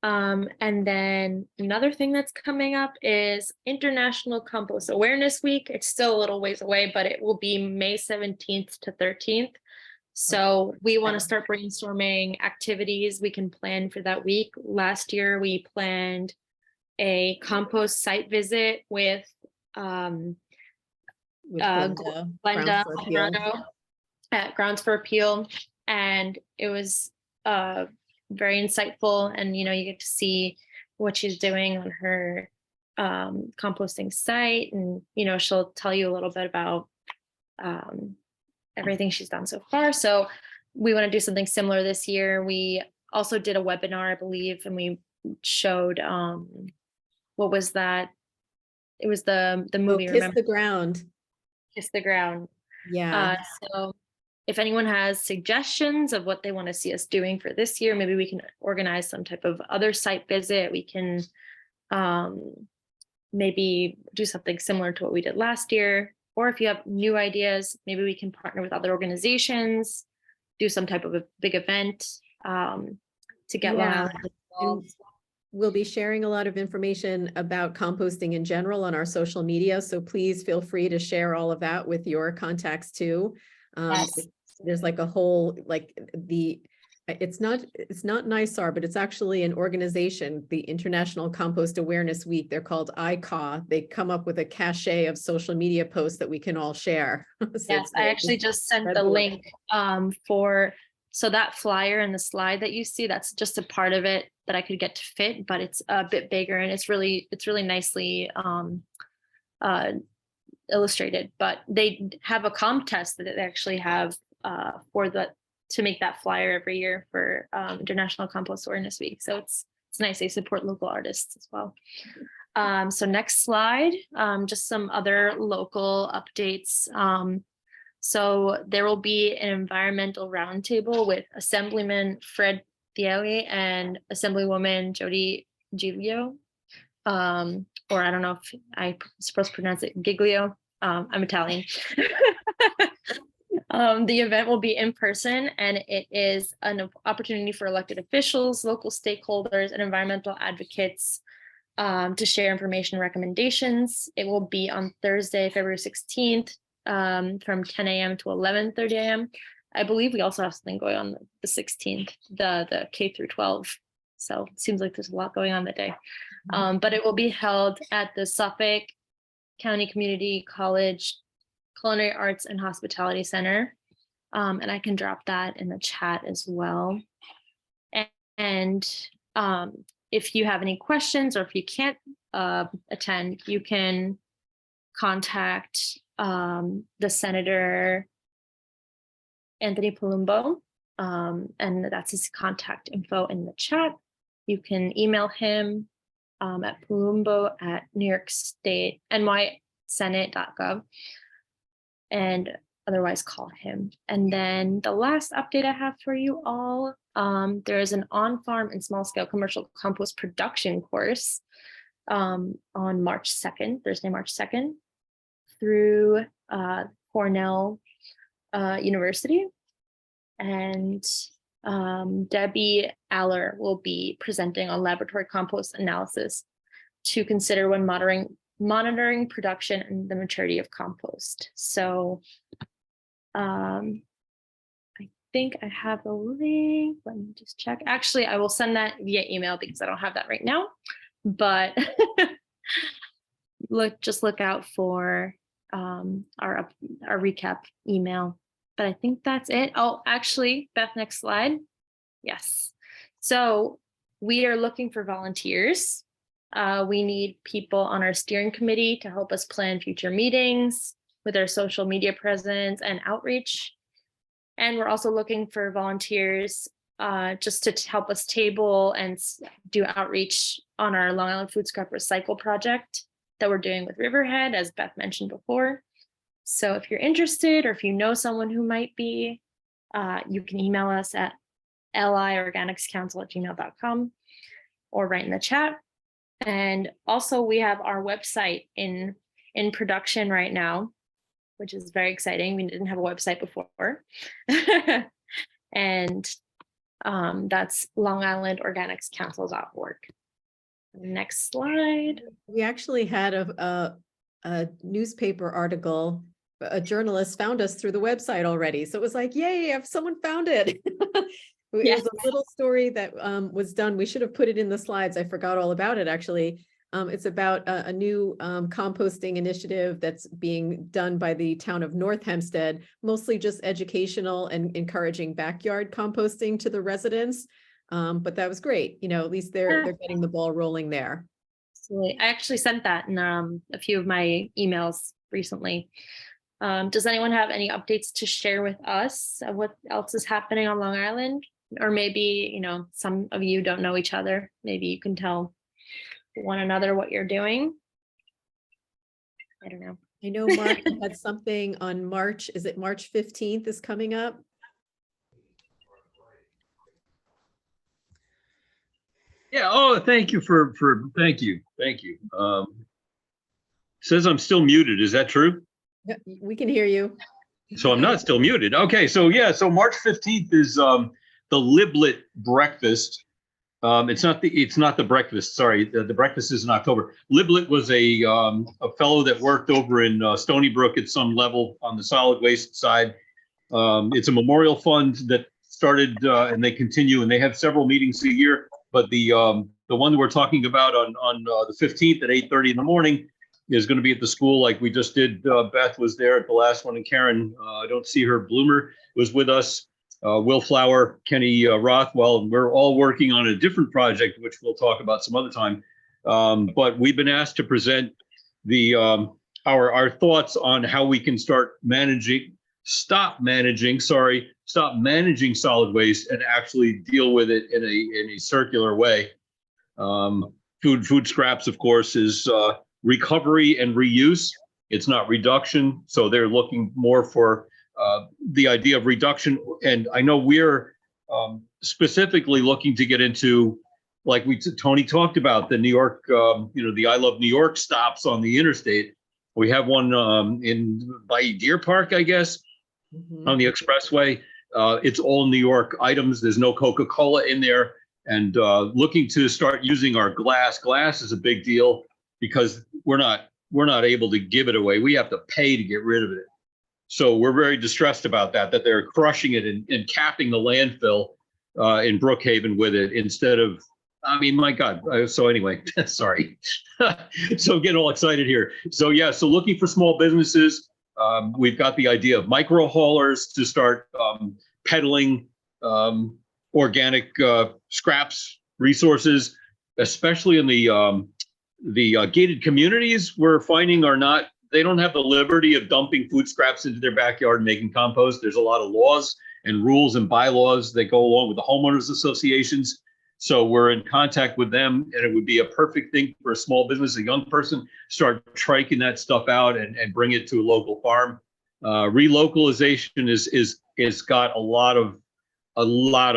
And then another thing that's coming up is International Compost Awareness Week. It's still a little ways away, but it will be May 17th to 13th. So we want to start brainstorming activities we can plan for that week. Last year, we planned a compost site visit with With Glenda Grounds for Appeal. Romano at Grounds for Appeal. And it was very insightful. And, you get to see what she's doing on her composting site. And, she'll tell you a little bit about everything she's done so far. So we want to do something similar this year. We also did a webinar, I believe, and we showed what was that? It was the movie, Kiss remember? the Ground. Kiss the Ground. Yeah. So if anyone has suggestions of what they want to see us doing for this year, maybe we can organize some type of other site visit. We can maybe do something similar to what we did last year. Or if you have new ideas, maybe we can partner with other organizations, do some type of a big event to get Long Island involved. And we'll be sharing a lot of information about composting in general on our social media. So please feel free to share all of that with your contacts too. Yes. There's like a whole, it's not NISAR, but it's actually an organization, the International Compost Awareness Week. They're called ICAW. They come up with a cache of social media posts that we can all share. Yes, I actually just sent the link so that flyer and the slide that you see, that's just a part of it that I could get to fit, but it's a bit bigger and it's really nicely illustrated. But they have a contest that they actually have to make that flyer every year for International Compost Awareness Week. So it's nice. They support local artists as well. So next slide, just some other local updates. So there will be an environmental roundtable with Assemblyman Fred Thiele and Assemblywoman Jody Giglio. Or I don't know if I'm supposed to pronounce it Giglio. I'm Italian. The event will be in person, and it is an opportunity for elected officials, local stakeholders, and environmental advocates to share information and recommendations. It will be on Thursday, February 16th, from 10 a.m. to 11:30 a.m. I believe we also have something going on the 16th, the K through 12. So it seems like there's a lot going on that day. But it will be held at the Suffolk County Community College Culinary Arts and Hospitality Center. And I can drop that in the chat as well. And if you have any questions or if you can't attend, you can contact the Senator Anthony Palumbo, and that's his contact info in the chat. You can email him at palumbo@newyorkstate.nysenate.gov, and otherwise call him. And then the last update I have for you all, there is an on-farm and small-scale commercial compost production course on March 2nd, Thursday, March 2nd, through Cornell University. And Debbie Aller will be presenting on laboratory compost analysis to consider when monitoring production and the maturity of compost. So I think I have the link. Let me just check. Actually, I will send that via email because I don't have that right now. But just look out for our recap email. But I think that's it. Oh, actually, Beth, next slide. Yes. So we are looking for volunteers. We need people on our steering committee to help us plan future meetings with our social media presence and outreach. And we're also looking for volunteers just to help us table and do outreach on our Long Island Food Scrap Recycle project that we're doing with Riverhead, as Beth mentioned before. So if you're interested, or if you know someone who might be, you can email us at liorganicscouncil@gmail.com or write in the chat. And also we have our website in production right now, which is very exciting. We didn't have a website before. And that's longislandorganicscouncil.org. Next slide. We actually had a newspaper article. A journalist found us through the website already. So it was like, yay, someone found it. It Yes. was a little story that was done. We should have put it in the slides. I forgot all about it, actually. It's about a new composting initiative that's being done by the town of North Hempstead, mostly just educational and encouraging backyard composting to the residents. But that was great. You know, at least they're getting the ball rolling there. Absolutely. I actually sent that in a few of my emails recently. Does anyone have any updates to share with us of what else is happening on Long Island? Or maybe, you know, some of you don't know each other. Maybe you can tell one another what you're doing. I don't know. I know Mark had something on March, is it March 15th is coming up? Yeah. Oh, thank you thank you. Says I'm still muted. Is that true? Yeah, we can hear you. So I'm not still muted. Okay. So yeah. So March 15th is the Liblet breakfast. It's not the breakfast. Sorry. The breakfast is in October. Liblet was a fellow that worked over in Stony Brook at some level on the solid waste side. It's a memorial fund that started and they continue, and they have several meetings a year. But the one we're talking about on the 15th at 8:30 in the morning is going to be at the school like we just did. Beth was there at the last one, and Karen, I don't see her. Bloomer was with us. Will Flower, Kenny Rothwell, and we're all working on a different project, which we'll talk about some other time. But we've been asked to present our thoughts on how we can stop managing solid waste and actually deal with it in a circular way. Food scraps, of course, is recovery and reuse. It's not reduction. So they're looking more for the idea of reduction. And I know we're specifically looking to get into, like Tony talked about, the New York, the I Love New York stops on the interstate. We have one by Deer Park, I guess, on the expressway. It's all New York items. There's no Coca-Cola in there. And looking to start using our glass. Glass is a big deal because we're not able to give it away. We have to pay to get rid of it. So we're very distressed about that they're crushing it and capping the landfill in Brookhaven with it instead of, I mean, my God. So anyway, sorry. So getting all excited here. So yeah, so looking for small businesses. We've got the idea of micro haulers to start peddling organic scraps, resources, especially in the gated communities. We're finding they don't have the liberty of dumping food scraps into their backyard and making compost. There's a lot of laws and rules and bylaws that go along with the homeowners associations. So we're in contact with them, and it would be a perfect thing for a small business, a young person, start triking that stuff out and bring it to a local farm. Relocalization is got a lot of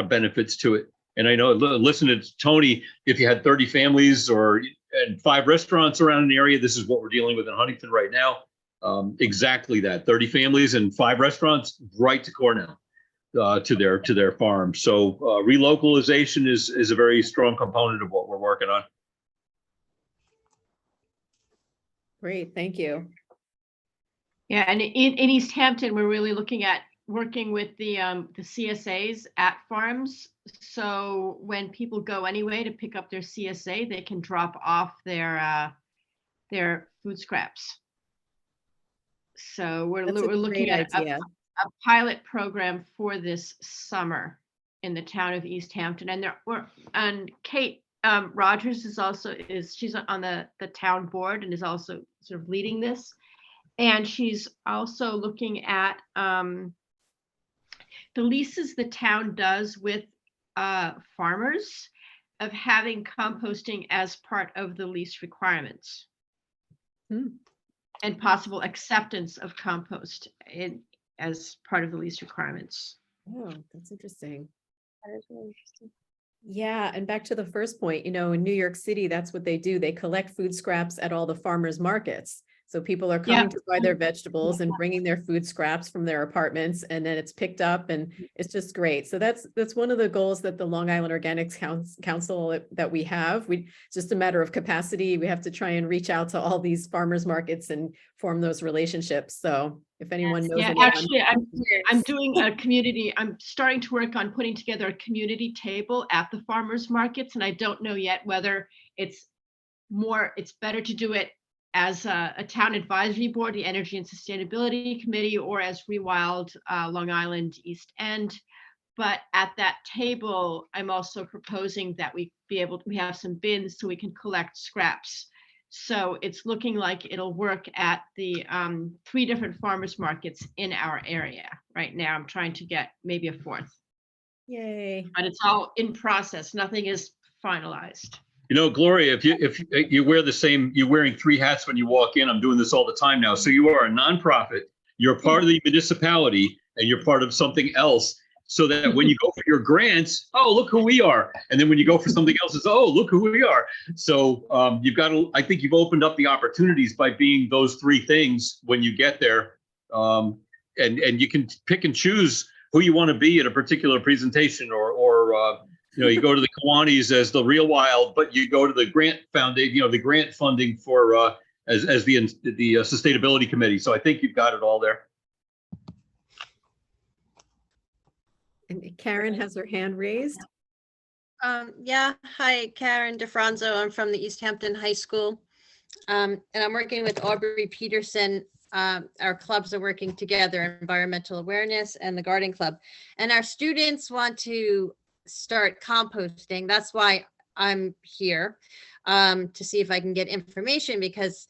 benefits to it. And I know, listen to Tony, if you had 30 families and 5 restaurants around an area, this is what we're dealing with in Huntington right now. Exactly that, 30 families and 5 restaurants right to Cornell, to their farm. So relocalization is a very strong component of what we're working on. Great, thank you. Yeah, and in East Hampton, we're really looking at working with the CSAs at farms. So when people go anyway to pick up their CSA, they can drop off their food scraps. So we're That's a looking great at idea. a pilot program for this summer in the town of East Hampton, and Kate Rogers she's on the town board and is also sort of leading this, and she's also looking at the leases the town does with farmers of having composting as part of the lease requirements. And possible acceptance of compost as part of the lease requirements. Oh, that's interesting. That is really interesting. Yeah, and back to the first point, in New York City, that's what they do. They collect food scraps at all the farmers markets. So people are coming to buy their vegetables and bringing their food scraps from their apartments, and then it's picked up, and it's just great. So that's one of the goals that the Long Island Organics Council that we have. It's just a matter of capacity. We have to try and reach out to all these farmers markets and form those relationships. So if anyone knows anyone, actually, I'm doing a community. I'm starting to work on putting together a community table at the farmers markets, and I don't know yet whether it's better to do it as a town advisory board, the Energy and Sustainability Committee, or as Rewild Long Island East End. But at that table, I'm also proposing that we have some bins so we can collect scraps. So it's looking like it'll work at the 3 different farmers markets in our area. Right now, I'm trying to get maybe a 4th. yay. But it's all in process. Nothing is finalized. Gloria, if you wear you're wearing 3 hats when you walk in. I'm doing this all the time now. So you are a nonprofit, you're part of the municipality, and you're part of something else. So that when you go for your grants, oh, look who we are. And then when you go for something else, it's, oh, look who we are. So I think you've opened up the opportunities by being those 3 things when you get there. And you can pick and choose who you want to be at a particular presentation, or you go to the Kiwanis as the Real Wild, but you go to the grant foundation, the grant funding for as the sustainability committee. So I think you've got it all there. And Karen has her hand raised. Yeah, hi, Karen DeFranzo. I'm from the East Hampton High School. And I'm working with Aubrey Peterson. Our clubs are working together, Environmental Awareness and the Garden Club. And our students want to start composting. That's why I'm here, to see if I can get information, because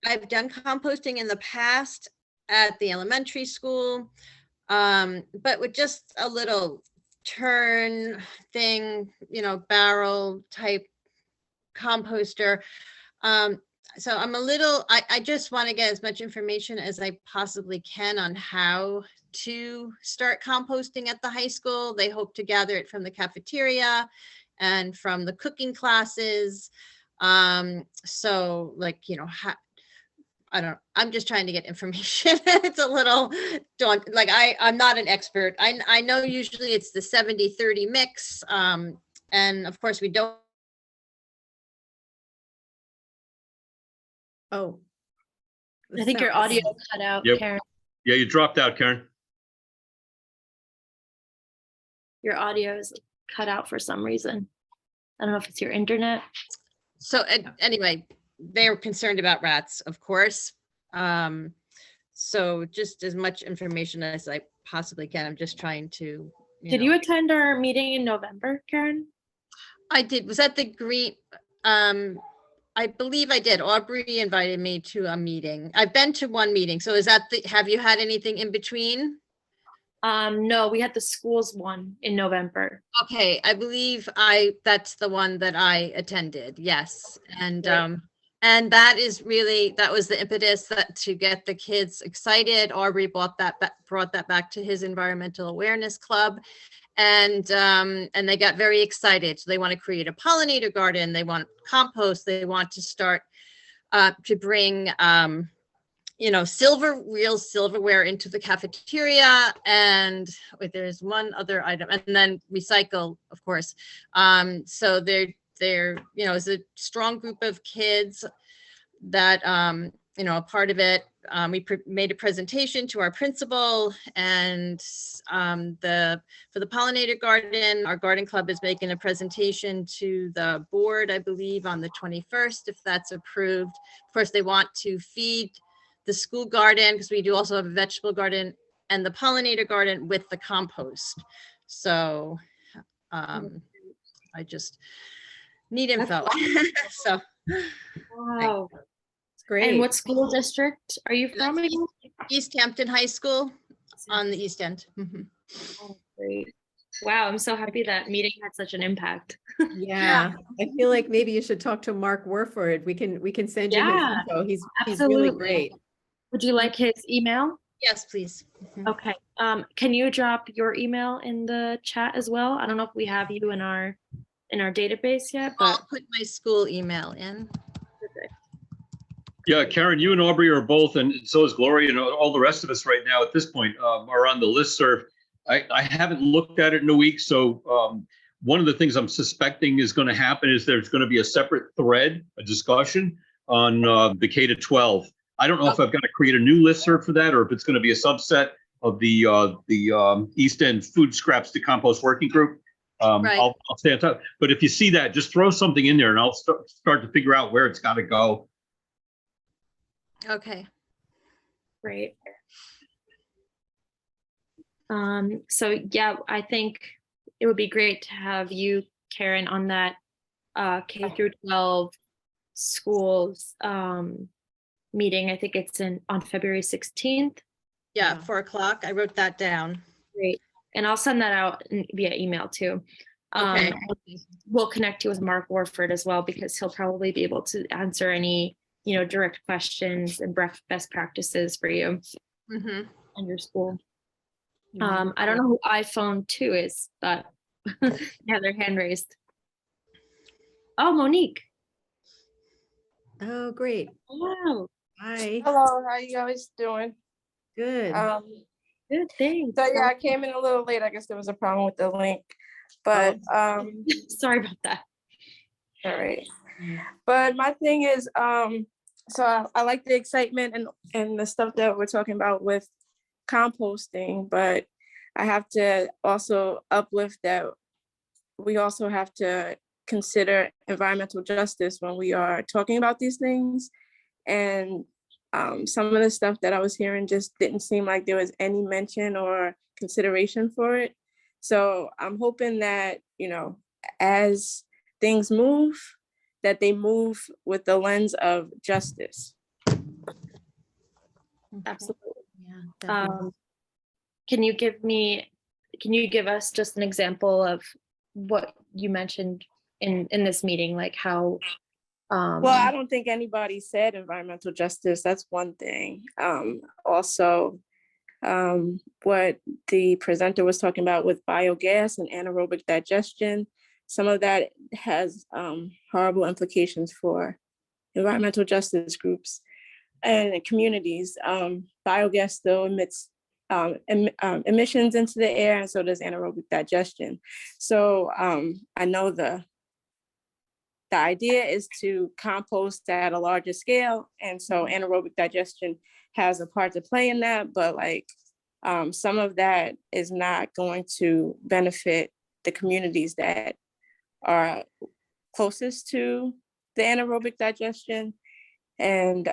I've done composting in the past at the elementary school. But with just a little turn thing, barrel type composter. So I'm I just want to get as much information as I possibly can on how to start composting at the high school. They hope to gather it from the cafeteria and from the cooking classes. So I'm just trying to get information. It's a little daunting. I'm not an expert. I know usually it's the 70-30 mix. And of course we don't. Oh. I think your audio cut out, Yep. Karen. Yeah, you dropped out, Karen. Your audio is cut out for some reason. I don't know if it's your internet. So anyway, they're concerned about rats, of course. So just as much information as I possibly can. I'm just trying to. Did you attend our meeting in November, Karen? I did. Was that the green? I believe I did. Aubrey invited me to a meeting. I've been to one meeting. So is that have you had anything in between? No, we had the schools one in November. Okay, I believe that's the one that I attended. Yes. And Right. And that was the impetus to get the kids excited. Aubrey brought that back to his environmental awareness club. And they got very excited. So they want to create a pollinator garden. They want compost. They want to start to bring, real silverware into the cafeteria. And there's one other item, and then recycle, of course. So they're it's a strong group of kids that a part of it, we made a presentation to our principal, and for the pollinator garden, our garden club is making a presentation to the board, I believe, on the 21st, if that's approved. Of course, they want to feed the school garden, because we do also have a vegetable garden, and the pollinator garden with the compost. So I just need info. So Wow. It's great. And what school district are you from again? East Hampton High School on the East End. Mhm. Oh, great. Wow, I'm so happy that meeting had such an impact. Yeah, I feel like maybe you should talk to Mark Warford. We can send you his Yeah, info. He's really absolutely. great. Would you like his email? Yes, please. Mhm. Okay. Can you drop your email in the chat as well? I don't know if we have you in our database yet, but I'll put my school email in. perfect. Yeah, Karen, you and Aubrey are both, and so is Gloria, and all the rest of us right now at this point are on the listserv. I haven't looked at it in a week, so one of the things I'm suspecting is going to happen is there's going to be a separate thread, a discussion on the K to 12. I don't know if I've got to create a new listserv for that, or if it's going to be a subset of the East End Food Scraps to Compost Working Group. Right. I'll stay on top. But if you see that, just throw something in there, and I'll start to figure out where it's got to go. Okay. Great. So yeah, I think it would be great to have you, Karen, on that K through 12 schools meeting. I think it's on February 16th. Yeah, 4 o'clock. I wrote that down. Great. And I'll send that out via email too. Okay. We'll connect you with Mark Warford as well, because he'll probably be able to answer any, direct questions and best practices for you Mm-hmm. and your school. I don't know who iPhone 2 is, but yeah, their hand raised. Oh, Monique. Oh, great. Wow. Hi. Hello, how you guys doing? Good. Good, thanks. So yeah, I came in a little late. I guess there was a problem with the link, but Sorry about that. all right. But my thing is, so I like the excitement and the stuff that we're talking about with composting, but I have to also uplift that we also have to consider environmental justice when we are talking about these things. And some of the stuff that I was hearing just didn't seem like there was any mention or consideration for it. So I'm hoping that, as things move, that they move with the lens of justice. Absolutely. Yeah, definitely. Can you give us just an example of what you mentioned in this meeting, like how Well, I don't think anybody said environmental justice. That's one thing. Also, what the presenter was talking about with biogas and anaerobic digestion, some of that has horrible implications for environmental justice groups and communities. Biogas still emits emissions into the air, and so does anaerobic digestion. So I know the idea is to compost at a larger scale, and so anaerobic digestion has a part to play in that, but some of that is not going to benefit the communities that are closest to the anaerobic digestion, and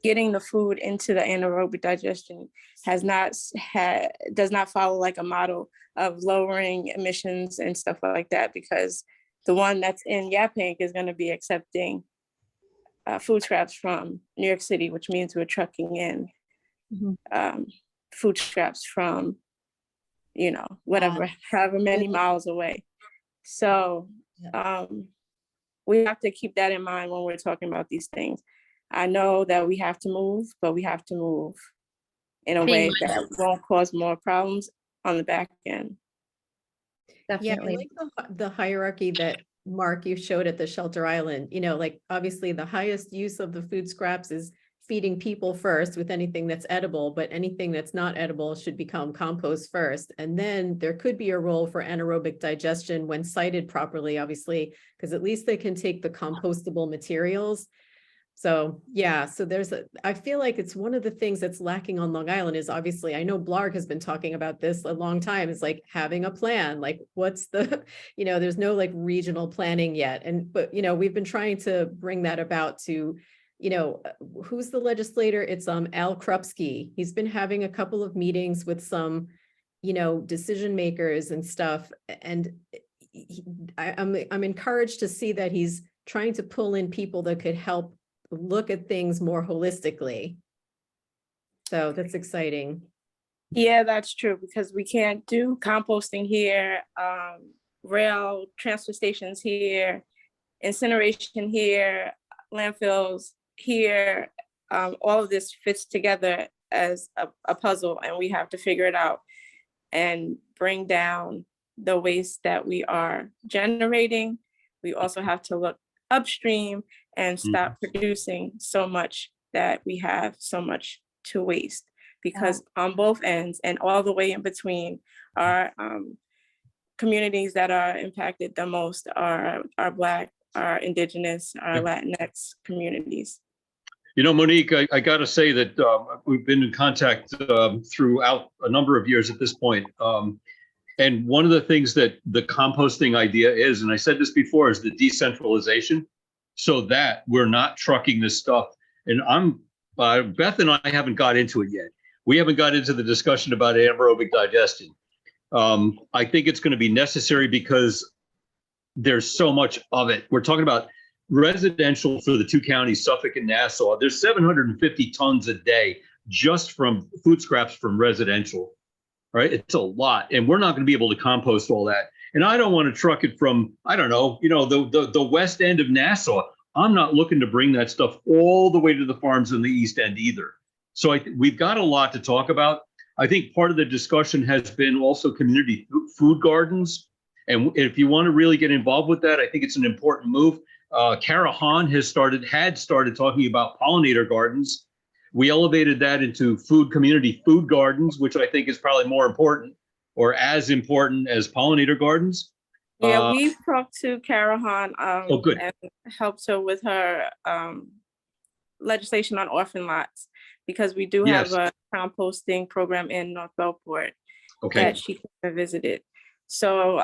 getting the food into the anaerobic digestion does not follow like a model of lowering emissions and stuff like that, because the one that's in Yaphank is going to be accepting food scraps from New York City, which means we're trucking in food scraps from, however many miles away. So we have to keep that in mind when we're talking about these things. I know that we have to move, but we have to move in a way that won't cause more problems on the back end. definitely. Yeah, I like the hierarchy that Mark, you showed at the Shelter Island. Obviously the highest use of the food scraps is feeding people first with anything that's edible, but anything that's not edible should become compost first. And then there could be a role for anaerobic digestion when sited properly, obviously, because at least they can take the compostable materials. So, yeah, so I feel like it's one of the things that's lacking on Long Island is obviously, I know Blarg has been talking about this a long time. It's like having a plan, like what's the, there's no like regional planning yet. But we've been trying to bring that about to, who's the legislator? It's Al Krupski. He's been having a couple of meetings with some, decision makers and stuff. And I'm encouraged to see that he's trying to pull in people that could help look at things more holistically. So that's exciting. Yeah, that's true, because we can't do composting here, rail transfer stations here, incineration here, landfills here. All of this fits together as a puzzle, and we have to figure it out and bring down the waste that we are generating. We also have to look upstream and stop producing so much that we have so much to waste, because on both ends and all the way in between are communities that are impacted the most are Black, our Indigenous, our Latinx communities. Monique, I got to say that we've been in contact throughout a number of years at this point. And one of the things that the composting idea is, and I said this before, is the decentralization, so that we're not trucking this stuff. And Beth and I haven't got into it yet. We haven't got into the discussion about anaerobic digestion. I think it's going to be necessary because there's so much of it. We're talking about residential for the two counties, Suffolk and Nassau. There's 750 tons a day just from food scraps from residential, right? It's a lot. And we're not going to be able to compost all that. And I don't want to truck it from, I don't know, the west end of Nassau. I'm not looking to bring that stuff all the way to the farms in the east end either. So we've got a lot to talk about. I think part of the discussion has been also community food gardens. And if you want to really get involved with that, I think it's an important move. Kara Hahn had started talking about pollinator gardens. We elevated that into community food gardens, which I think is probably more important or as important as pollinator gardens. Yeah, we've talked to Kara Hahn good. and helped her with her legislation on orphan lots, because we do have a composting program in North Belport that she could have visited. So,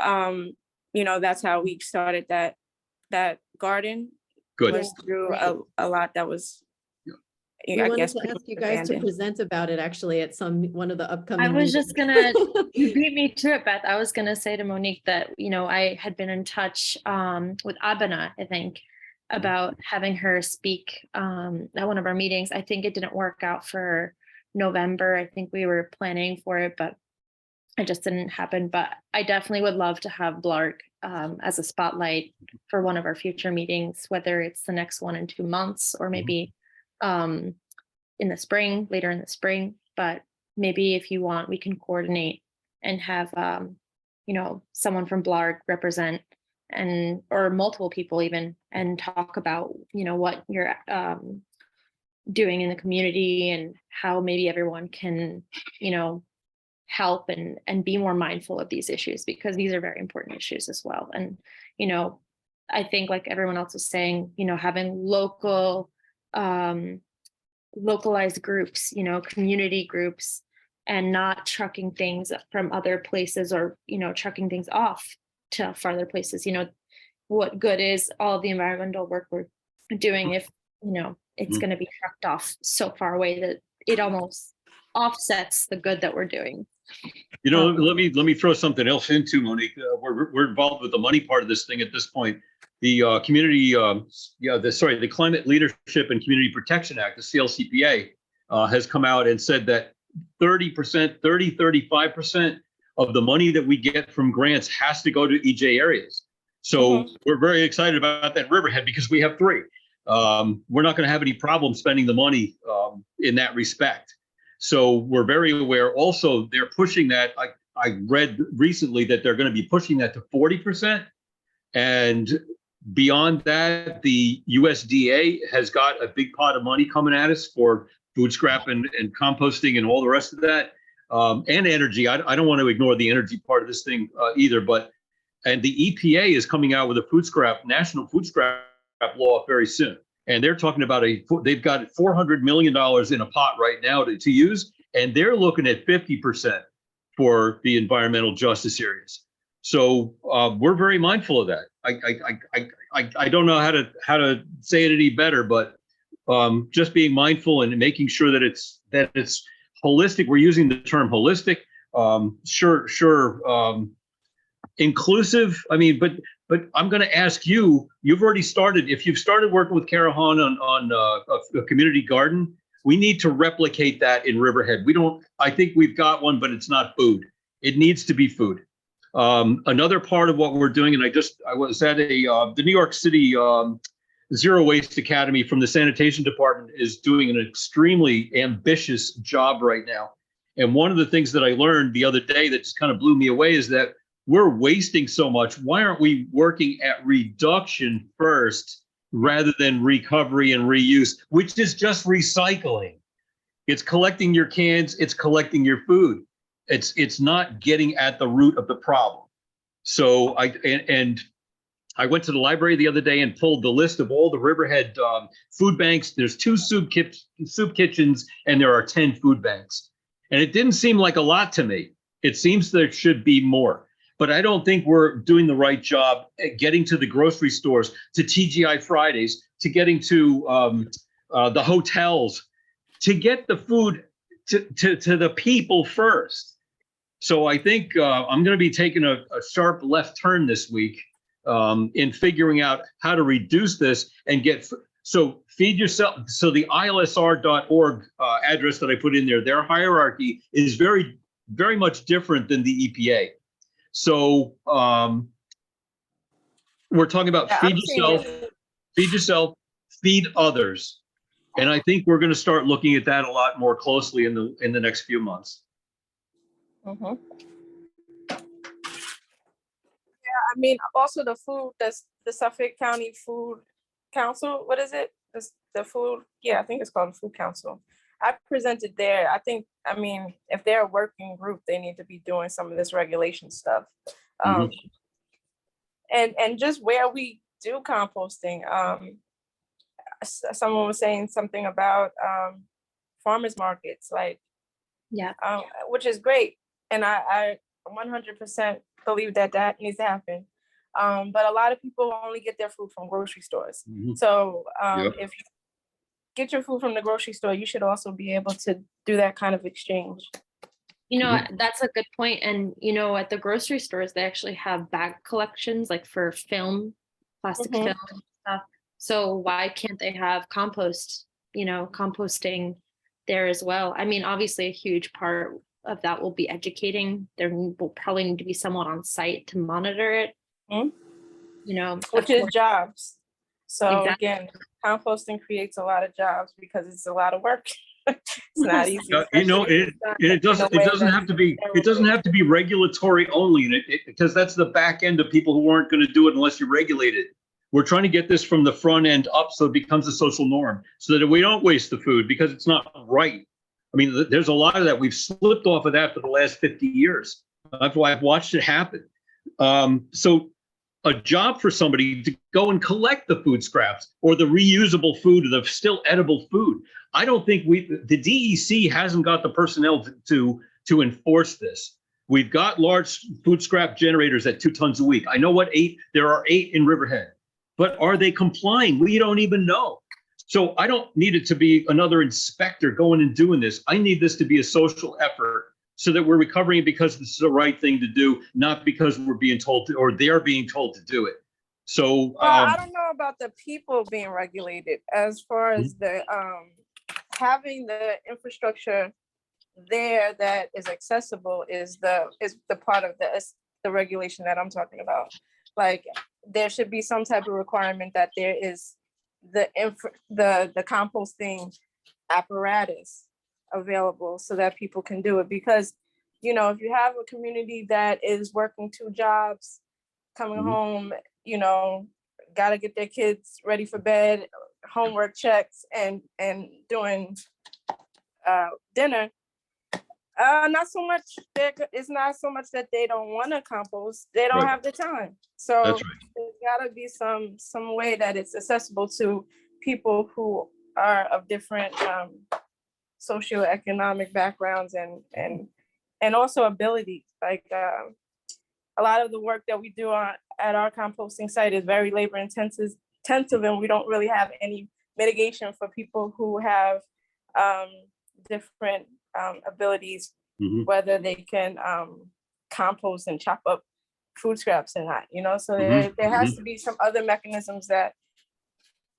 that's how we started that garden. Good. Was through a lot that was, We wanted to ask you guys to present about it actually at one of the upcoming. I was just gonna, you beat me to it, Beth. I was gonna say to Monique that, I had been in touch with Abena, I think, about having her speak at one of our meetings. I think it didn't work out for November. I think we were planning for it, but it just didn't happen. But I definitely would love to have Blarg as a spotlight for one of our future meetings, whether it's the next one in 2 months or maybe in the spring, later in the spring. But maybe if you want, we can coordinate and have someone from Blarg represent, or multiple people even, and talk about what you're doing in the community and how maybe everyone can help and be more mindful of these issues, because these are very important issues as well. And I think, like everyone else was saying, having localized groups, community groups, and not trucking things from other places, or trucking things off to farther places. What good is all the environmental work we're doing if it's going to be trucked off so far away that it almost offsets the good that we're doing. Let me throw something else into, Monique. We're involved with the money part of this thing at this point. The the Climate Leadership and Community Protection Act, the CLCPA, has come out and said that 35% of the money that we get from grants has to go to EJ areas. So we're very excited about that Riverhead, because we have 3. We're not going to have any problem spending the money in that respect. So we're very aware. Also, they're pushing that. I read recently that they're going to be pushing that to 40%. And beyond that, the USDA has got a big pot of money coming at us for food scrap and composting and all the rest of that. And energy. I don't want to ignore the energy part of this thing either. And the EPA is coming out with a national food scrap law very soon. And they're talking about they've got $400 million in a pot right now to use, and they're looking at 50% for the environmental justice areas. So we're very mindful of that. I don't know how to say it any better, but just being mindful and making sure that it's holistic. We're using the term holistic. Inclusive. I mean, but I'm going to ask you. You've already started. If you've started working with Carahan on a community garden, we need to replicate that in Riverhead. We don't. I think we've got one, but it's not food. It needs to be food. Another part of what we're doing, and I was at the New York City Zero Waste Academy from the sanitation department is doing an extremely ambitious job right now. And one of the things that I learned the other day that just kind of blew me away is that we're wasting so much. Why aren't we working at reduction first rather than recovery and reuse, which is just recycling? It's collecting your cans, it's collecting your food. It's not getting at the root of the problem. So I went to the library the other day and pulled the list of all the Riverhead food banks. There's 2 soup kitchens and there are 10 food banks. And it didn't seem like a lot to me. It seems there should be more. But I don't think we're doing the right job at getting to the grocery stores, to TGI Fridays, to getting to the hotels, to get the food to the people first. So I think I'm going to be taking a sharp left turn this week in figuring out how to reduce this and so feed yourself. So the ilsr.org address that I put in there, their hierarchy is very, very much different than the EPA. So we're talking about feed yourself, feed others. And I think we're going to start looking at that a lot more closely in the next few months. Mhm. Yeah, I mean, also the food, that's the Suffolk County Food Council. What is it? The food, yeah, I think it's called the Food Council. I presented there. I mean, if they're a working group, they need to be doing some of this regulation stuff. And just where we do composting, someone was saying something about farmers markets, like, Yeah. which is great. And I 100% believe that needs to happen. But a lot of people only get their food from grocery stores. Mhm. So Yep. if you get your food from the grocery store, you should also be able to do that kind of exchange. You know, that's a good point. And, you know, at the grocery stores, they actually have bag collections, like for film, plastic Mhm. film and stuff. So why can't they have composting there as well? I mean, obviously a huge part of that will be educating. There will probably need to be someone on site to monitor it. Mhm. You know, Which is jobs. So Exactly. again, composting creates a lot of jobs because it's a lot of work. It's not easy. You know, especially if it's done it doesn't in a way have to be regulatory only, because that's the back end of people who aren't going to do it unless you regulate it. We're trying to get this from the front end up so it becomes a social norm, so that we don't waste the food because it's not right. I mean, there's a lot of that. We've slipped off of that for the last 50 years. I've watched it happen. So a job for somebody to go and collect the food scraps or the reusable food or the still edible food. I don't think the DEC hasn't got the personnel to enforce this. We've got large food scrap generators at 2 tons a week. I know there are 8 in Riverhead, but are they complying? We don't even know. So I don't need it to be another inspector going and doing this. I need this to be a social effort so that we're recovering it because this is the right thing to do, not because we're being told to, or they're being told to do it. So I don't know about the people being regulated as far as the having the infrastructure there that is accessible is the part of the regulation that I'm talking about. Like there should be some type of requirement that there is the composting apparatus available so that people can do it, because if you have a community that is working 2 jobs, coming home, got to get their kids ready for bed, homework checks, and doing dinner. Not so much. It's not so much that they don't want to compost; they don't have the time. So that's right. there's got to be some way that it's accessible to people who are of different socioeconomic backgrounds and also abilities. Like a lot of the work that we do at our composting site is very labor intensive, and we don't really have any mitigation for people who have different abilities, whether they can compost and chop up food scraps or not, you know. So there has to be some other mechanisms that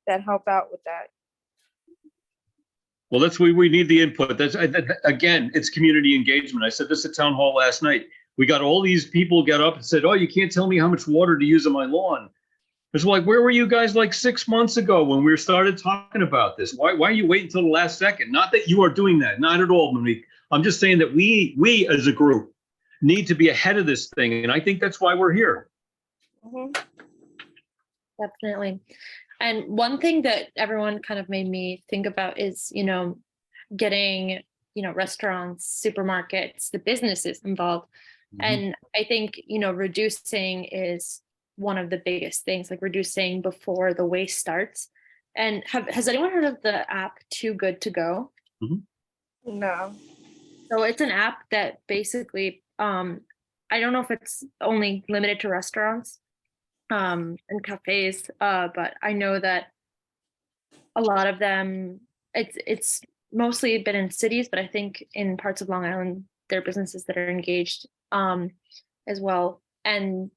help out with that. Well, that's we need the input. That's again, it's community engagement. I said this at town hall last night. We got all these people get up and said, "Oh, you can't tell me how much water to use on my lawn." It's like, where were you guys like 6 months ago when we started talking about this? Why are you waiting until the last second? Not that you are doing that, not at all, Monique. I'm just saying that we as a group need to be ahead of this thing, and I think that's why we're here. Definitely. And one thing that everyone kind of made me think about is, you know, getting, you know, restaurants, supermarkets, the businesses involved. And I think, you know, reducing is one of the biggest things, like reducing before the waste starts. And has anyone heard of the app Too Good To Go? No. So it's an app that basically, I don't know if it's only limited to restaurants and cafes, but I know that a lot of them, it's mostly been in cities, but I think in parts of Long Island, there are businesses that are engaged as well. And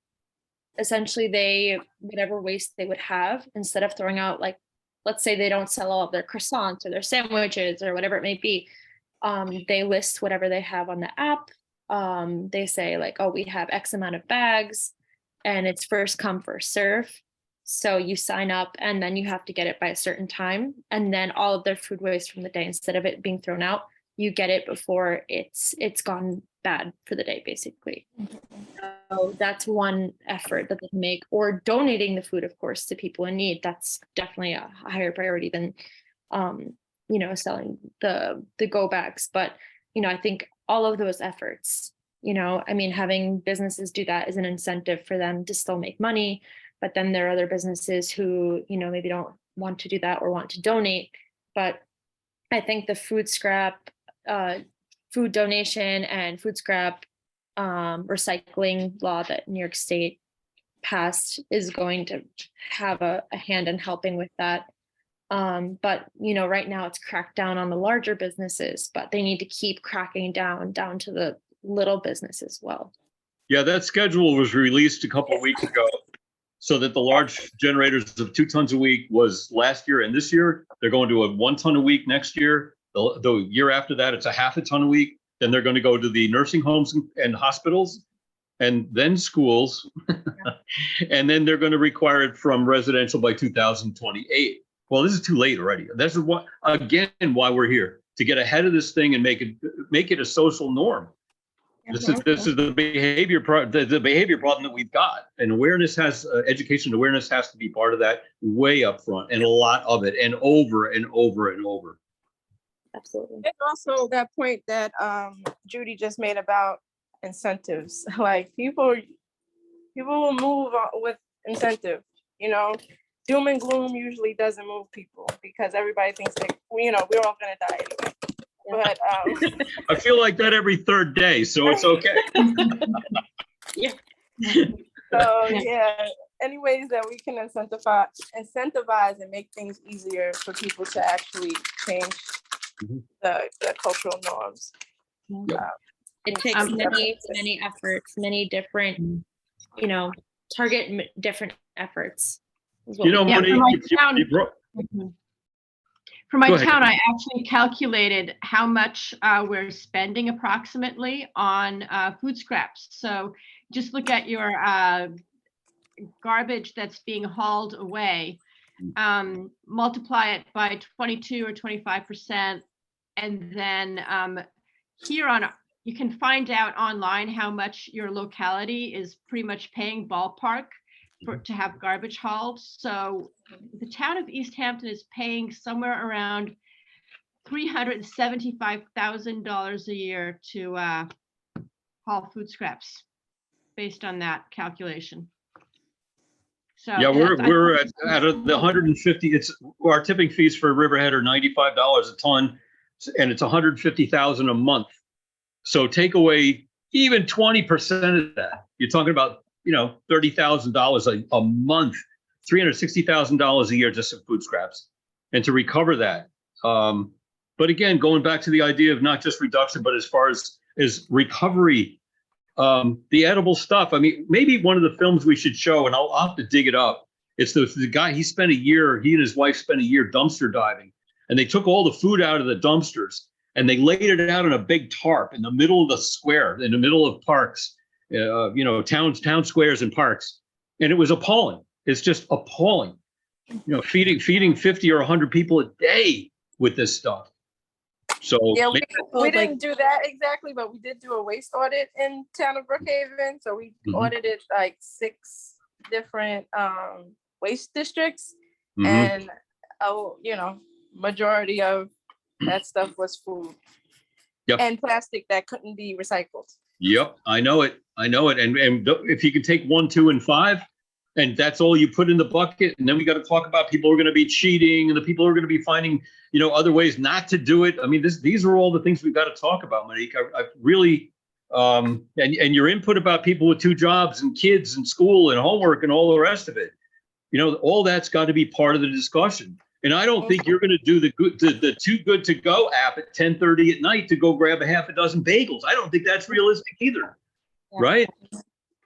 essentially whatever waste they would have, instead of throwing out, like, let's say they don't sell all of their croissants or their sandwiches or whatever it may be, they list whatever they have on the app. They say like, oh, we have X amount of bags and it's first come, first serve. So you sign up and then you have to get it by a certain time. And then all of their food waste from the day, instead of it being thrown out, you get it before it's gone bad for the day, basically. So that's one effort that they can make, or donating the food, of course, to people in need. That's definitely a higher priority than, you know, selling the go bags. But, you know, I think all of those efforts, you know, I mean, having businesses do that is an incentive for them to still make money. But then there are other businesses who, you know, maybe don't want to do that or want to donate. But I think the food scrap, food donation and food scrap recycling law that New York State passed is going to have a hand in helping with that. But, you know, right now it's cracked down on the larger businesses, but they need to keep cracking down to the little business as well. Yeah, that schedule was released a couple of weeks ago, so that the large generators of 2 tons a week was last year, and this year they're going to a 1 ton a week next year. The year after that, it's a half a ton a week. Then they're going to go to the nursing homes and hospitals, and then schools. And then they're going to require it from residential by 2028. Well, this is too late already. This is what, again, why we're here, to get ahead of this thing and make it a social norm. This is the behavior problem that we've got, and education awareness has to be part of that, way up front, and a lot of it, and over and over and over. Absolutely. And also that point that Judy just made about incentives. Like people will move with incentive, you know. Doom and gloom usually doesn't move people because everybody thinks that, you know, we're all gonna die anyway. But I feel like that every third day, so it's okay. Yeah. So yeah, any ways that we can incentivize and make things easier for people to actually change the cultural norms. It takes many efforts, many different, you know, target different efforts. You know, Yeah, Monique, for my Go ahead. town, I actually calculated how much we're spending approximately on food scraps. So just look at your garbage that's being hauled away, multiply it by 22 or 25%, and then you can find out online how much your locality is pretty much paying ballpark to have garbage hauled. So the town of East Hampton is paying somewhere around $375,000 a year to haul food scraps, based on that calculation. So. Yeah, that's- we're at out of the 150, it's our tipping fees for Riverhead are $95 a ton, and it's 150,000 a month. So take away even 20% of that. You're talking about, $30,000 a month, $360,000 a year just in food scraps. And to recover that. But again, going back to the idea of not just reduction, but as far as recovery, the edible stuff. I mean, maybe one of the films we should show, and I'll have to dig it up. It's the guy, he and his wife spent a year dumpster diving, and they took all the food out of the dumpsters and they laid it out on a big tarp in the middle of the square, in the middle of parks, town squares and parks. And it was appalling. It's just appalling. Feeding 50 or 100 people a day with this stuff. So Yeah, we like- didn't do that exactly, but we did do a waste audit in town of Brookhaven. So we Mhm. audited like 6 different waste districts, mhm. and majority of that stuff was food. Yep. And plastic that couldn't be recycled. Yep, I know it. And if you can take 1, 2, and 5, and that's all you put in the bucket, and then we got to talk about people who are going to be cheating and the people who are going to be finding, other ways not to do it. I mean, these are all the things we've got to talk about, Monique. I really, and your input about people with 2 jobs and kids and school and homework and all the rest of it, all that's got to be part of the discussion. And I don't think you're going to do the Too Good to Go app at 10:30 at night to go grab a half a dozen bagels. I don't think that's realistic either, right?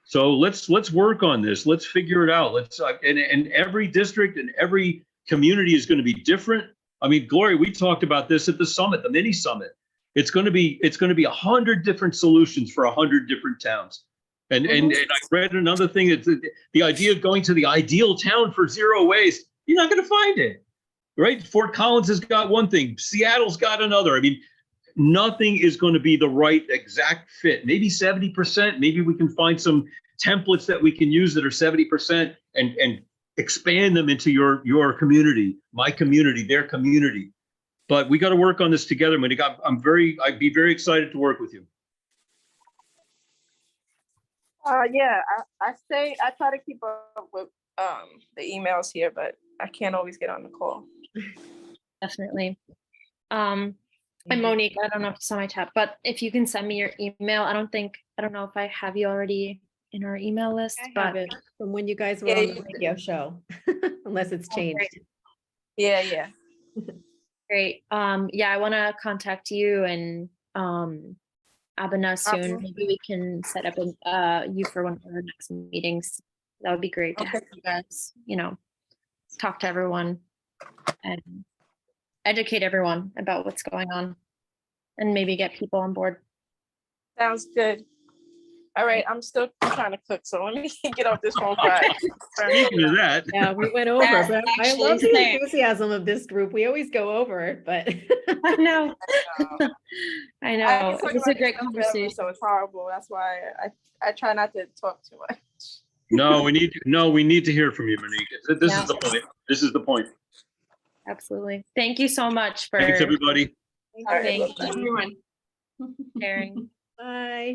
So let's work on this. Let's figure it out. And every district and every community is going to be different. I mean, Gloria, we talked about this at the summit, the mini summit. It's going to be 100 different solutions for 100 different towns. And I read another thing that the idea of going to the ideal town for zero waste, you're not going to find it. Right? Fort Collins has got one thing. Seattle's got another. I mean, nothing is going to be the right exact fit. Maybe 70%. Maybe we can find some templates that we can use that are 70% and expand them into your community, my community, their community. But we got to work on this together, Monique. I'd be very excited to work with you. Yeah, I try to keep up with the emails here, but I can't always get on the call. Definitely. And Monique, I don't know if it's on my tab, but if you can send me your email, I don't know if I have you already in our email list, I but have it from when you guys were Yeah, on the you radio show, unless it's changed. Yeah. great. Yeah, I want to contact you and Abhinav soon. Maybe we can set up you for one of our next meetings. That would be great to have you guys, talk to everyone and educate everyone about what's going on and maybe get people on board. Sounds good. All right, I'm still trying to cook, so let me get off this phone call. Speaking of that, Yeah, we went over, That's but I actually love the fair. enthusiasm of this group. We always go over it, but I know. I I know. can talk It was about a great this forever, conversation. so it's horrible. That's why I try not to talk too much. no, we need to hear from you, Monique. This is the point. This is the point. Absolutely. Thank you so much for Thanks, everybody. All right, Thank bye-bye. Everyone. sharing. bye.